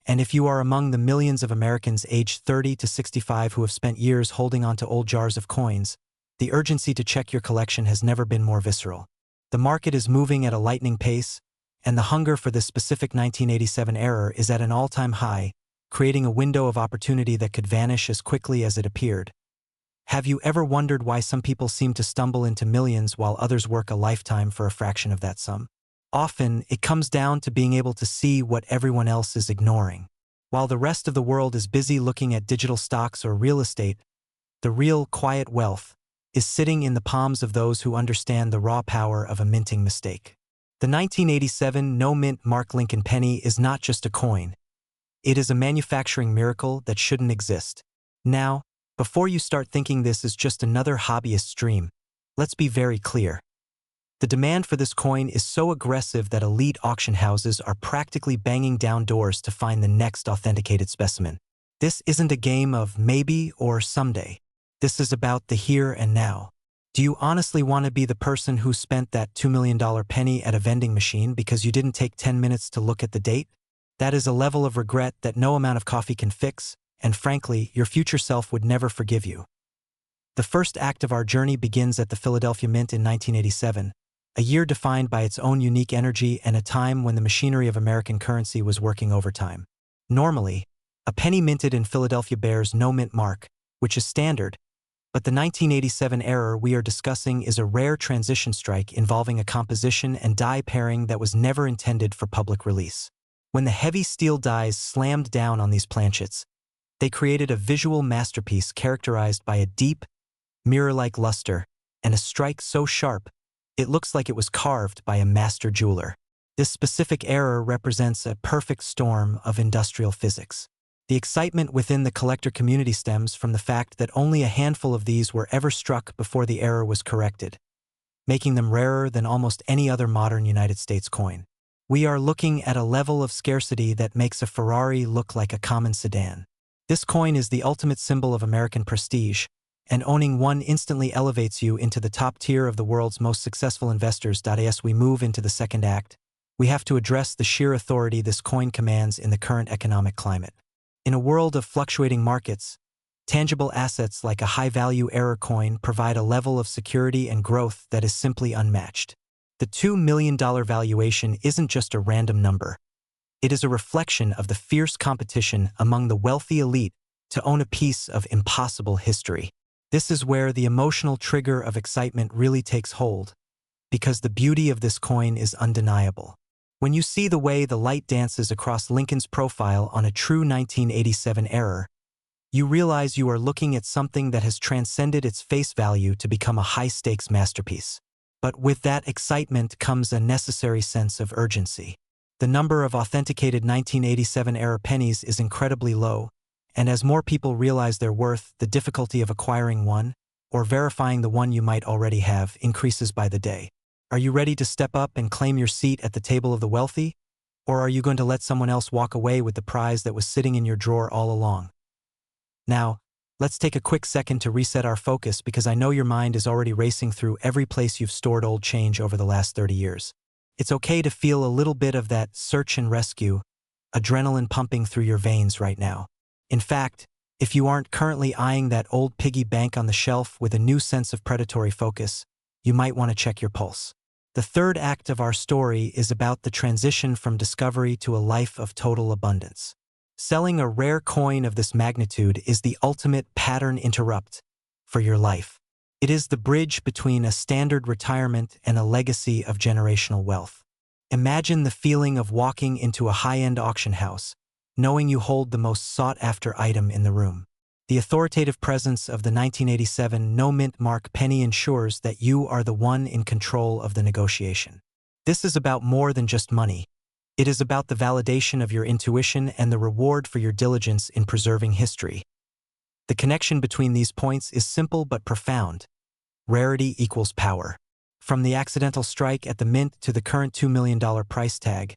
and if you are among the millions of Americans aged 30 to 65 who have spent years holding onto old jars of coins, the urgency to check your collection has never been more visceral. The market is moving at a lightning pace, and the hunger for this specific 1987 error is at an all-time high, creating a window of opportunity that could vanish as quickly as it appeared. Have you ever wondered why some people seem to stumble into millions while others work a lifetime for a fraction of that sum? Often, it comes down to being able to see what everyone else is ignoring. While the rest of the world is busy looking at digital stocks or real estate, the real, quiet wealth is sitting in the palms of those who understand the raw power of a minting mistake. The 1987 no-mint Mark Lincoln penny is not just a coin. It is a manufacturing miracle that shouldn't exist. Now, before you start thinking this is just another hobbyist's dream, let's be very clear. The demand for this coin is so aggressive that elite auction houses are practically banging down doors to find the next authenticated specimen. This isn't a game of maybe or someday. This is about the here and now. Do you honestly want to be the person who spent that $2 million penny at a vending machine because you didn't take 10 minutes to look at the date? That is a level of regret that no amount of coffee can fix, and frankly, your future self would never forgive you. The first act of our journey begins at the Philadelphia Mint in 1987, a year defined by its own unique energy and a time when the machinery of American currency was working overtime. Normally, a penny minted in Philadelphia bears no mint mark, which is standard, but the 1987 error we are discussing is a rare transition strike involving a composition and die pairing that was never intended for public release. When the heavy steel dies slammed down on these planchets, they created a visual masterpiece characterized by a deep, mirror-like luster and a strike so sharp it looks like it was carved by a master jeweler. This specific error represents a perfect storm of industrial physics. The excitement within the collector community stems from the fact that only a handful of these were ever struck before the error was corrected, making them rarer than almost any other modern United States coin. We are looking at a level of scarcity that makes a Ferrari look like a common sedan. This coin is the ultimate symbol of American prestige, and owning one instantly elevates you into the top tier of the world's most successful investors. As we move into the second act, we have to address the sheer authority this coin commands in the current economic climate. In a world of fluctuating markets, tangible assets like a high-value error coin provide a level of security and growth that is simply unmatched. The $2 million valuation isn't just a random number. It is a reflection of the fierce competition among the wealthy elite to own a piece of impossible history. This is where the emotional trigger of excitement really takes hold, because the beauty of this coin is undeniable. When you see the way the light dances across Lincoln's profile on a true 1987 error, you realize you are looking at something that has transcended its face value to become a high-stakes masterpiece. But with that excitement comes a necessary sense of urgency. The number of authenticated 1987-era pennies is incredibly low, and as more people realize their worth, the difficulty of acquiring one, or verifying the one you might already have, increases by the day. Are you ready to step up and claim your seat at the table of the wealthy? Or are you going to let someone else walk away with the prize that was sitting in your drawer all along? Now, let's take a quick second to reset our focus because I know your mind is already racing through every place you've stored old change over the last 30 years. It's okay to feel a little bit of that search and rescue, adrenaline pumping through your veins right now. In fact, if you aren't currently eyeing that old piggy bank on the shelf with a new sense of predatory focus, you might want to check your pulse. The third act of our story is about the transition from discovery to a life of total abundance. Selling a rare coin of this magnitude is the ultimate pattern interrupt for your life. It is the bridge between a standard retirement and a legacy of generational wealth. Imagine the feeling of walking into a high-end auction house, knowing you hold the most sought-after item in the room. The authoritative presence of the 1987 no-mint mark penny ensures that you are the one in control of the negotiation. This is about more than just money. It is about the validation of your intuition and the reward for your diligence in preserving history. The connection between these points is simple but profound. Rarity equals power. From the accidental strike at the mint to the current $2 million price tag,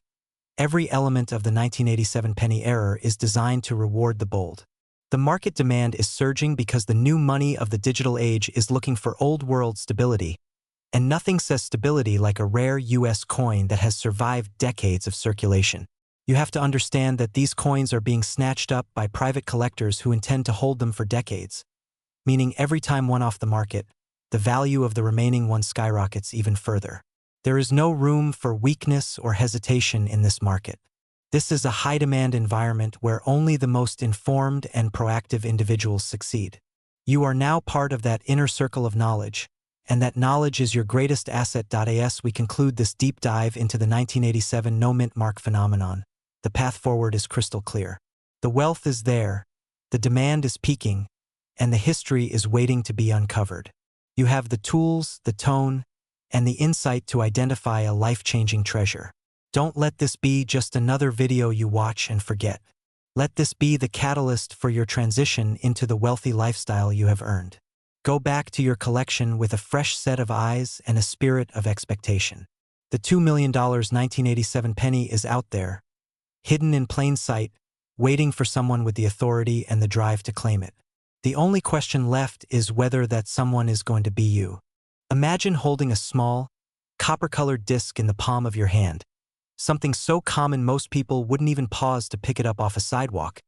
every element of the 1987 penny error is designed to reward the bold. The market demand is surging because the new money of the digital age is looking for old-world stability, and nothing says stability like a rare U.S. coin that has survived decades of circulation. You have to understand that these coins are being snatched up by private collectors who intend to hold them for decades, meaning every time one off the market, the value of the remaining one skyrockets even further. There is no room for weakness or hesitation in this market. This is a high-demand environment where only the most informed and proactive individuals succeed. You are now part of that inner circle of knowledge, and that knowledge is your greatest asset. As we conclude this deep dive into the 1987 no-mint mark phenomenon, the path forward is crystal clear. The wealth is there, the demand is peaking, and the history is waiting to be uncovered. You have the tools, the tone, and the insight to identify a life-changing treasure. Don't let this be just another video you watch and forget. Let this be the catalyst for your transition into the wealthy lifestyle you have earned. Go back to your collection with a fresh set of eyes and a spirit of expectation. The $2 million 1987 penny is out there, hidden in plain sight, waiting for someone with the authority and the drive to claim it. The only question left is whether that someone is going to be you. Imagine holding a small, copper-colored disc in the palm of your hand, something so common most people wouldn't even pause to pick it up off a sidewalk,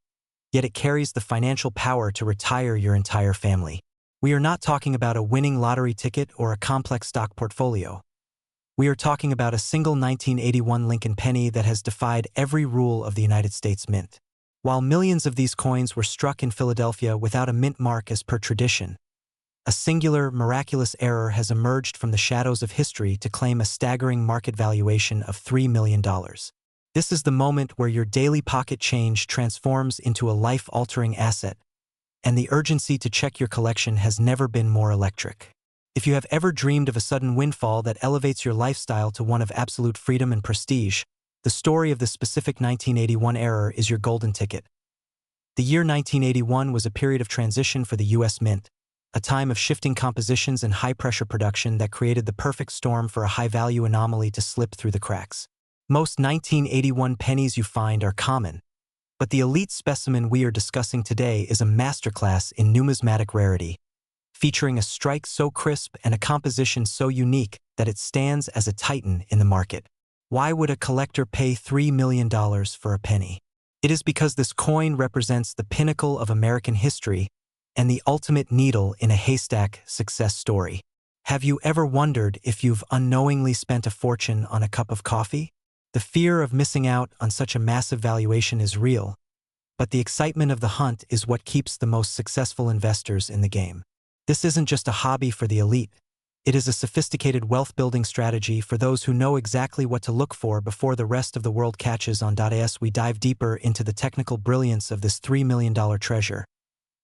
yet it carries the financial power to retire your entire family. We are not talking about a winning lottery ticket or a complex stock portfolio. We are talking about a single 1981 Lincoln penny that has defied every rule of the United States Mint. While millions of these coins were struck in Philadelphia without a mint mark as per tradition, a singular, miraculous error has emerged from the shadows of history to claim a staggering market valuation of $3 million. This is the moment where your daily pocket change transforms into a life-altering asset, and the urgency to check your collection has never been more electric. If you have ever dreamed of a sudden windfall that elevates your lifestyle to one of absolute freedom and prestige, the story of this specific 1981 error is your golden ticket. The year 1981 was a period of transition for the U.S. Mint, a time of shifting compositions and high-pressure production that created the perfect storm for a high-value anomaly to slip through the cracks. Most 1981 pennies you find are common, but the elite specimen we are discussing today is a masterclass in numismatic rarity, featuring a strike so crisp and a composition so unique that it stands as a titan in the market. Why would a collector pay $3 million for a penny? It is because this coin represents the pinnacle of American history and the ultimate needle in a haystack success story. Have you ever wondered if you've unknowingly spent a fortune on a cup of coffee? The fear of missing out on such a massive valuation is real, but the excitement of the hunt is what keeps the most successful investors in the game. This isn't just a hobby for the elite. It is a sophisticated wealth-building strategy for those who know exactly what to look for before the rest of the world catches on. As we dive deeper into the technical brilliance of this $3 million treasure,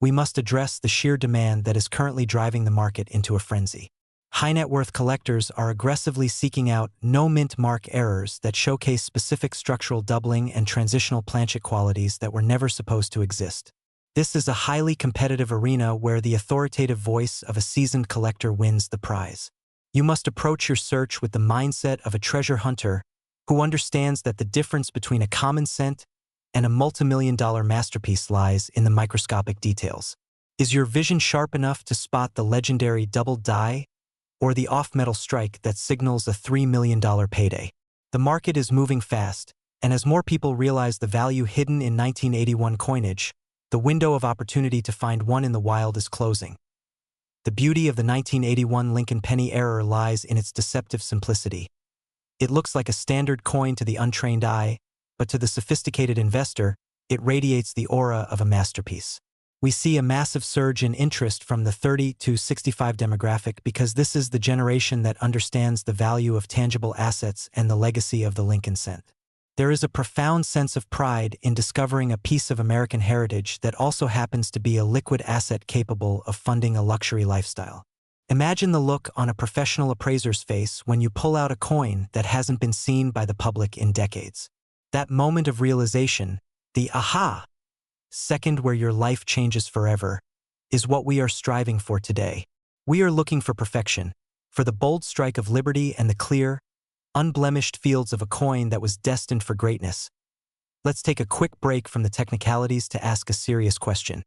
we must address the sheer demand that is currently driving the market into a frenzy. High-net-worth collectors are aggressively seeking out no-mint mark errors that showcase specific structural doubling and transitional planchet qualities that were never supposed to exist. This is a highly competitive arena where the authoritative voice of a seasoned collector wins the prize. You must approach your search with the mindset of a treasure hunter who understands that the difference between a common cent and a multimillion-dollar masterpiece lies in the microscopic details. Is your vision sharp enough to spot the legendary double die or the off-metal strike that signals a $3 million payday? The market is moving fast, and as more people realize the value hidden in 1981 coinage, the window of opportunity to find one in the wild is closing. The beauty of the 1981 Lincoln penny error lies in its deceptive simplicity. It looks like a standard coin to the untrained eye, but to the sophisticated investor, it radiates the aura of a masterpiece. We see a massive surge in interest from the 30 to 65 demographic because this is the generation that understands the value of tangible assets and the legacy of the Lincoln cent. There is a profound sense of pride in discovering a piece of American heritage that also happens to be a liquid asset capable of funding a luxury lifestyle. Imagine the look on a professional appraiser's face when you pull out a coin that hasn't been seen by the public in decades. That moment of realization, the aha second where your life changes forever, is what we are striving for today. We are looking for perfection, for the bold strike of liberty and the clear, unblemished fields of a coin that was destined for greatness. Let's take a quick break from the technicalities to ask a serious question.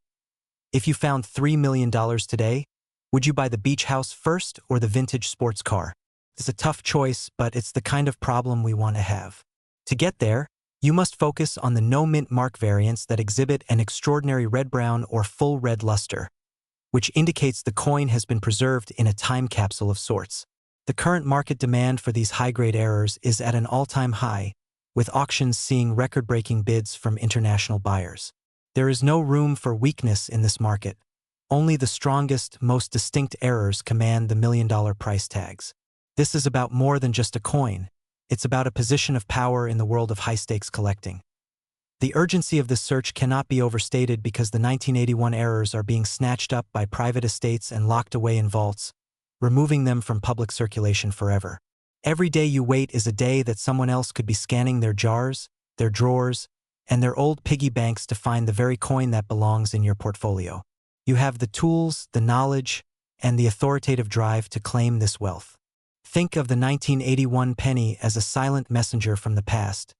If you found $3 million today, would you buy the beach house first or the vintage sports car? It's a tough choice, but it's the kind of problem we want to have. To get there, you must focus on the no-mint mark variants that exhibit an extraordinary red-brown or full red luster, which indicates the coin has been preserved in a time capsule of sorts. The current market demand for these high-grade errors is at an all-time high, with auctions seeing record-breaking bids from international buyers. There is no room for weakness in this market. Only the strongest, most distinct errors command the million-dollar price tags. This is about more than just a coin. It's about a position of power in the world of high-stakes collecting. The urgency of this search cannot be overstated because the 1981 errors are being snatched up by private estates and locked away in vaults, removing them from public circulation forever. Every day you wait is a day that someone else could be scanning their jars, their drawers, and their old piggy banks to find the very coin that belongs in your portfolio. You have the tools, the knowledge, and the authoritative drive to claim this wealth. Think of the 1981 penny as a silent messenger from the past,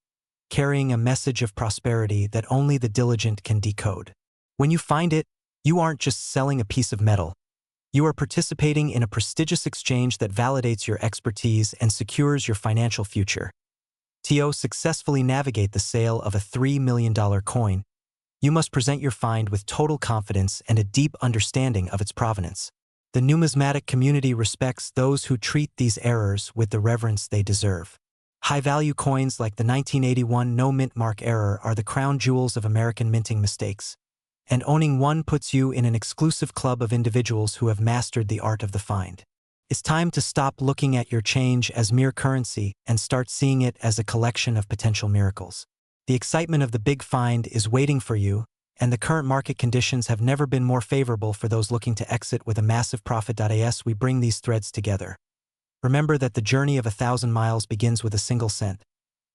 carrying a message of prosperity that only the diligent can decode. When you find it, you aren't just selling a piece of metal. You are participating in a prestigious exchange that validates your expertise and secures your financial future. To successfully navigate the sale of a $3 million coin, you must present your find with total confidence and a deep understanding of its provenance. The numismatic community respects those who treat these errors with the reverence they deserve. High-value coins like the 1981 no-mint mark error are the crown jewels of American minting mistakes, and owning one puts you in an exclusive club of individuals who have mastered the art of the find. It's time to stop looking at your change as mere currency and start seeing it as a collection of potential miracles. The excitement of the big find is waiting for you, and the current market conditions have never been more favorable for those looking to exit with a massive profit. As we bring these threads together, remember that the journey of 1,000 miles begins with a single cent,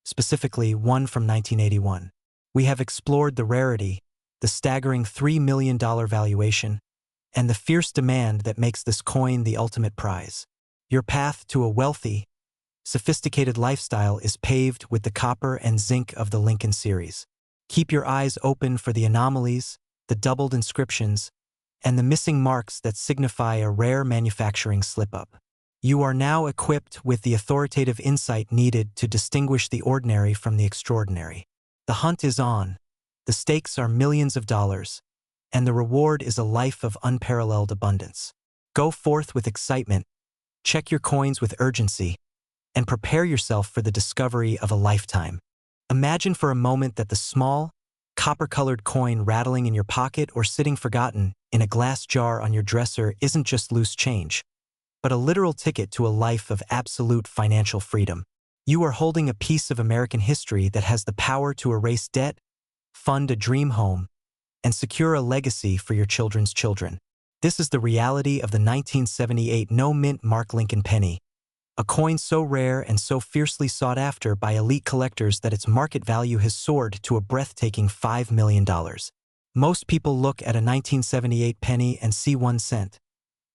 specifically one from 1981. We have explored the rarity, the staggering $3 million valuation, and the fierce demand that makes this coin the ultimate prize. Your path to a wealthy, sophisticated lifestyle is paved with the copper and zinc of the Lincoln series. Keep your eyes open for the anomalies, the doubled inscriptions, and the missing marks that signify a rare manufacturing slip-up. You are now equipped with the authoritative insight needed to distinguish the ordinary from the extraordinary. The hunt is on. The stakes are millions of dollars, and the reward is a life of unparalleled abundance. Go forth with excitement, check your coins with urgency, and prepare yourself for the discovery of a lifetime. Imagine for a moment that the small, copper-colored coin rattling in your pocket or sitting forgotten in a glass jar on your dresser isn't just loose change, but a literal ticket to a life of absolute financial freedom. You are holding a piece of American history that has the power to erase debt, fund a dream home, and secure a legacy for your children's children. This is the reality of the 1978 no-mint mark Lincoln penny, a coin so rare and so fiercely sought after by elite collectors that its market value has soared to a breathtaking $5 million. Most people look at a 1978 penny and see 1 cent,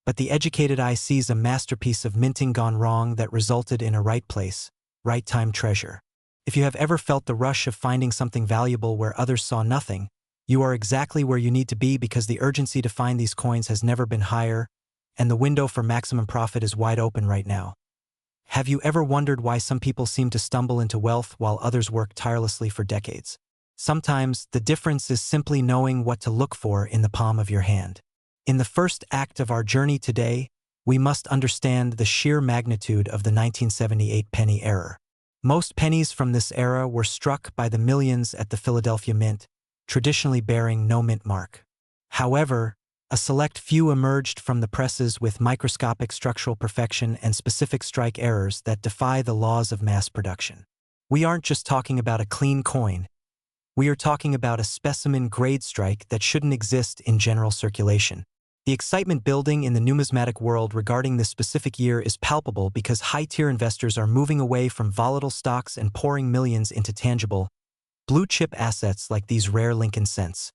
but the educated eye sees a masterpiece of minting gone wrong that resulted in a right place, right time treasure. If you have ever felt the rush of finding something valuable where others saw nothing, you are exactly where you need to be because the urgency to find these coins has never been higher, and the window for maximum profit is wide open right now. Have you ever wondered why some people seem to stumble into wealth while others work tirelessly for decades? Sometimes, the difference is simply knowing what to look for in the palm of your hand. In the first act of our journey today, we must understand the sheer magnitude of the 1978 penny error. Most pennies from this era were struck by the millions at the Philadelphia Mint, traditionally bearing no mint mark. However, a select few emerged from the presses with microscopic structural perfection and specific strike errors that defy the laws of mass production. We aren't just talking about a clean coin. We are talking about a specimen-grade strike that shouldn't exist in general circulation. The excitement building in the numismatic world regarding this specific year is palpable because high-tier investors are moving away from volatile stocks and pouring millions into tangible, blue-chip assets like these rare Lincoln cents.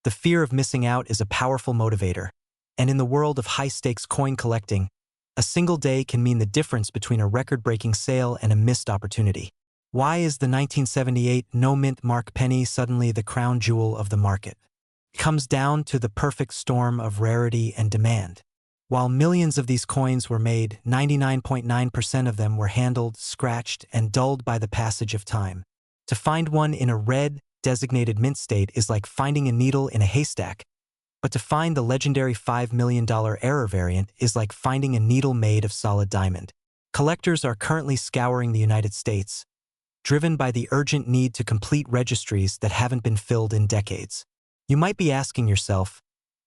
The fear of missing out is a powerful motivator, and in the world of high-stakes coin collecting, a single day can mean the difference between a record-breaking sale and a missed opportunity. Why is the 1978 no-mint mark penny suddenly the crown jewel of the market? It comes down to the perfect storm of rarity and demand. While millions of these coins were made, 99.9% of them were handled, scratched, and dulled by the passage of time. To find one in a red, designated mint state is like finding a needle in a haystack, but to find the legendary $5 million error variant is like finding a needle made of solid diamond. Collectors are currently scouring the United States, driven by the urgent need to complete registries that haven't been filled in decades. You might be asking yourself,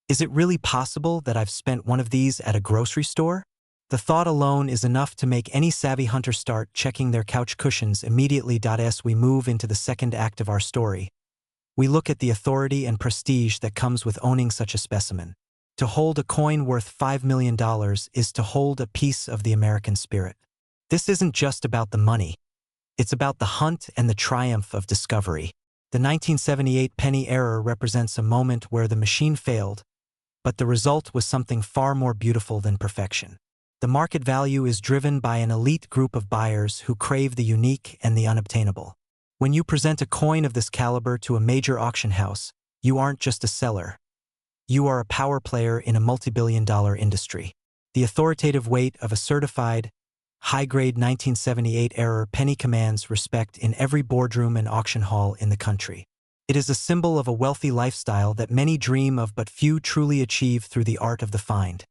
is it really possible that I've spent one of these at a grocery store? The thought alone is enough to make any savvy hunter start checking their couch cushions immediately. As we move into the second act of our story, we look at the authority and prestige that comes with owning such a specimen. To hold a coin worth $5 million is to hold a piece of the American spirit. This isn't just about the money. It's about the hunt and the triumph of discovery. The 1978 penny error represents a moment where the machine failed, but the result was something far more beautiful than perfection. The market value is driven by an elite group of buyers who crave the unique and the unobtainable. When you present a coin of this caliber to a major auction house, you aren't just a seller. You are a power player in a multi-billion-dollar industry. The authoritative weight of a certified, high-grade 1978 error penny commands respect in every boardroom and auction hall in the country. It is a symbol of a wealthy lifestyle that many dream of but few truly achieve through the art of the find.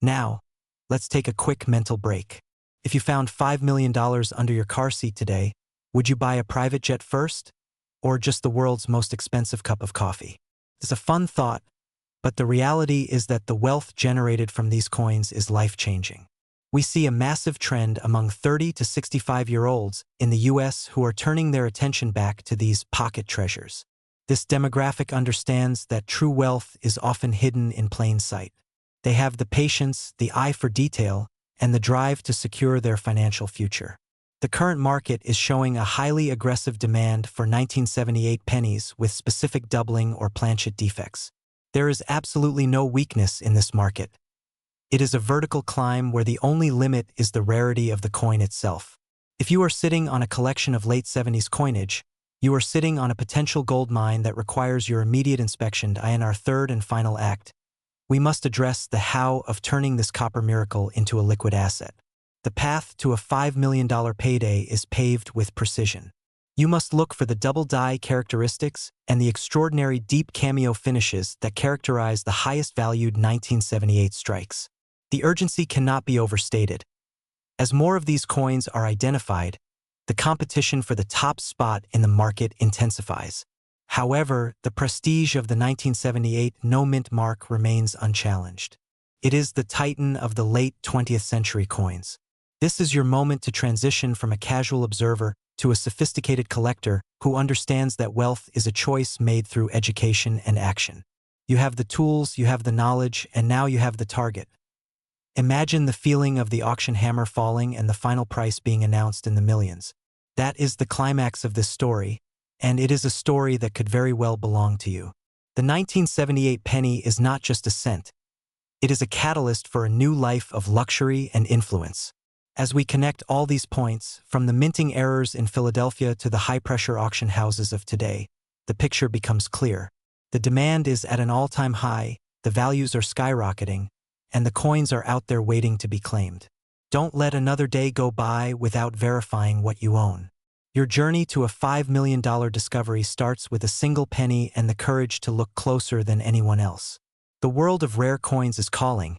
Now, let's take a quick mental break. If you found $5 million under your car seat today, would you buy a private jet first? Or just the world's most expensive cup of coffee? It's a fun thought, but the reality is that the wealth generated from these coins is life-changing. We see a massive trend among 30 to 65-year-olds in the US who are turning their attention back to these pocket treasures. This demographic understands that true wealth is often hidden in plain sight. They have the patience, the eye for detail, and the drive to secure their financial future. The current market is showing a highly aggressive demand for 1978 pennies with specific doubling or planchet defects. There is absolutely no weakness in this market. It is a vertical climb where the only limit is the rarity of the coin itself. If you are sitting on a collection of late 70s coinage, you are sitting on a potential gold mine that requires your immediate inspection. In our third and final act, we must address the how of turning this copper miracle into a liquid asset. The path to a $5 million payday is paved with precision. You must look for the double die characteristics and the extraordinary deep cameo finishes that characterize the highest valued 1978 strikes. The urgency cannot be overstated. As more of these coins are identified, the competition for the top spot in the market intensifies. However, the prestige of the 1978 no-mint mark remains unchallenged. It is the titan of the late 20th century coins. This is your moment to transition from a casual observer to a sophisticated collector who understands that wealth is a choice made through education and action. You have the tools, you have the knowledge, and now you have the target. Imagine the feeling of the auction hammer falling and the final price being announced in the millions. That is the climax of this story, and it is a story that could very well belong to you. The 1978 penny is not just a cent. It is a catalyst for a new life of luxury and influence. As we connect all these points, from the minting errors in Philadelphia to the high-pressure auction houses of today, the picture becomes clear. The demand is at an all-time high, the values are skyrocketing, and the coins are out there waiting to be claimed. Don't let another day go by without verifying what you own. Your journey to a $5 million discovery starts with a single penny and the courage to look closer than anyone else. The world of rare coins is calling,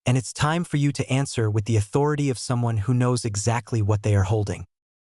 and it's time for you to answer with the authority of someone who knows exactly what they are holding.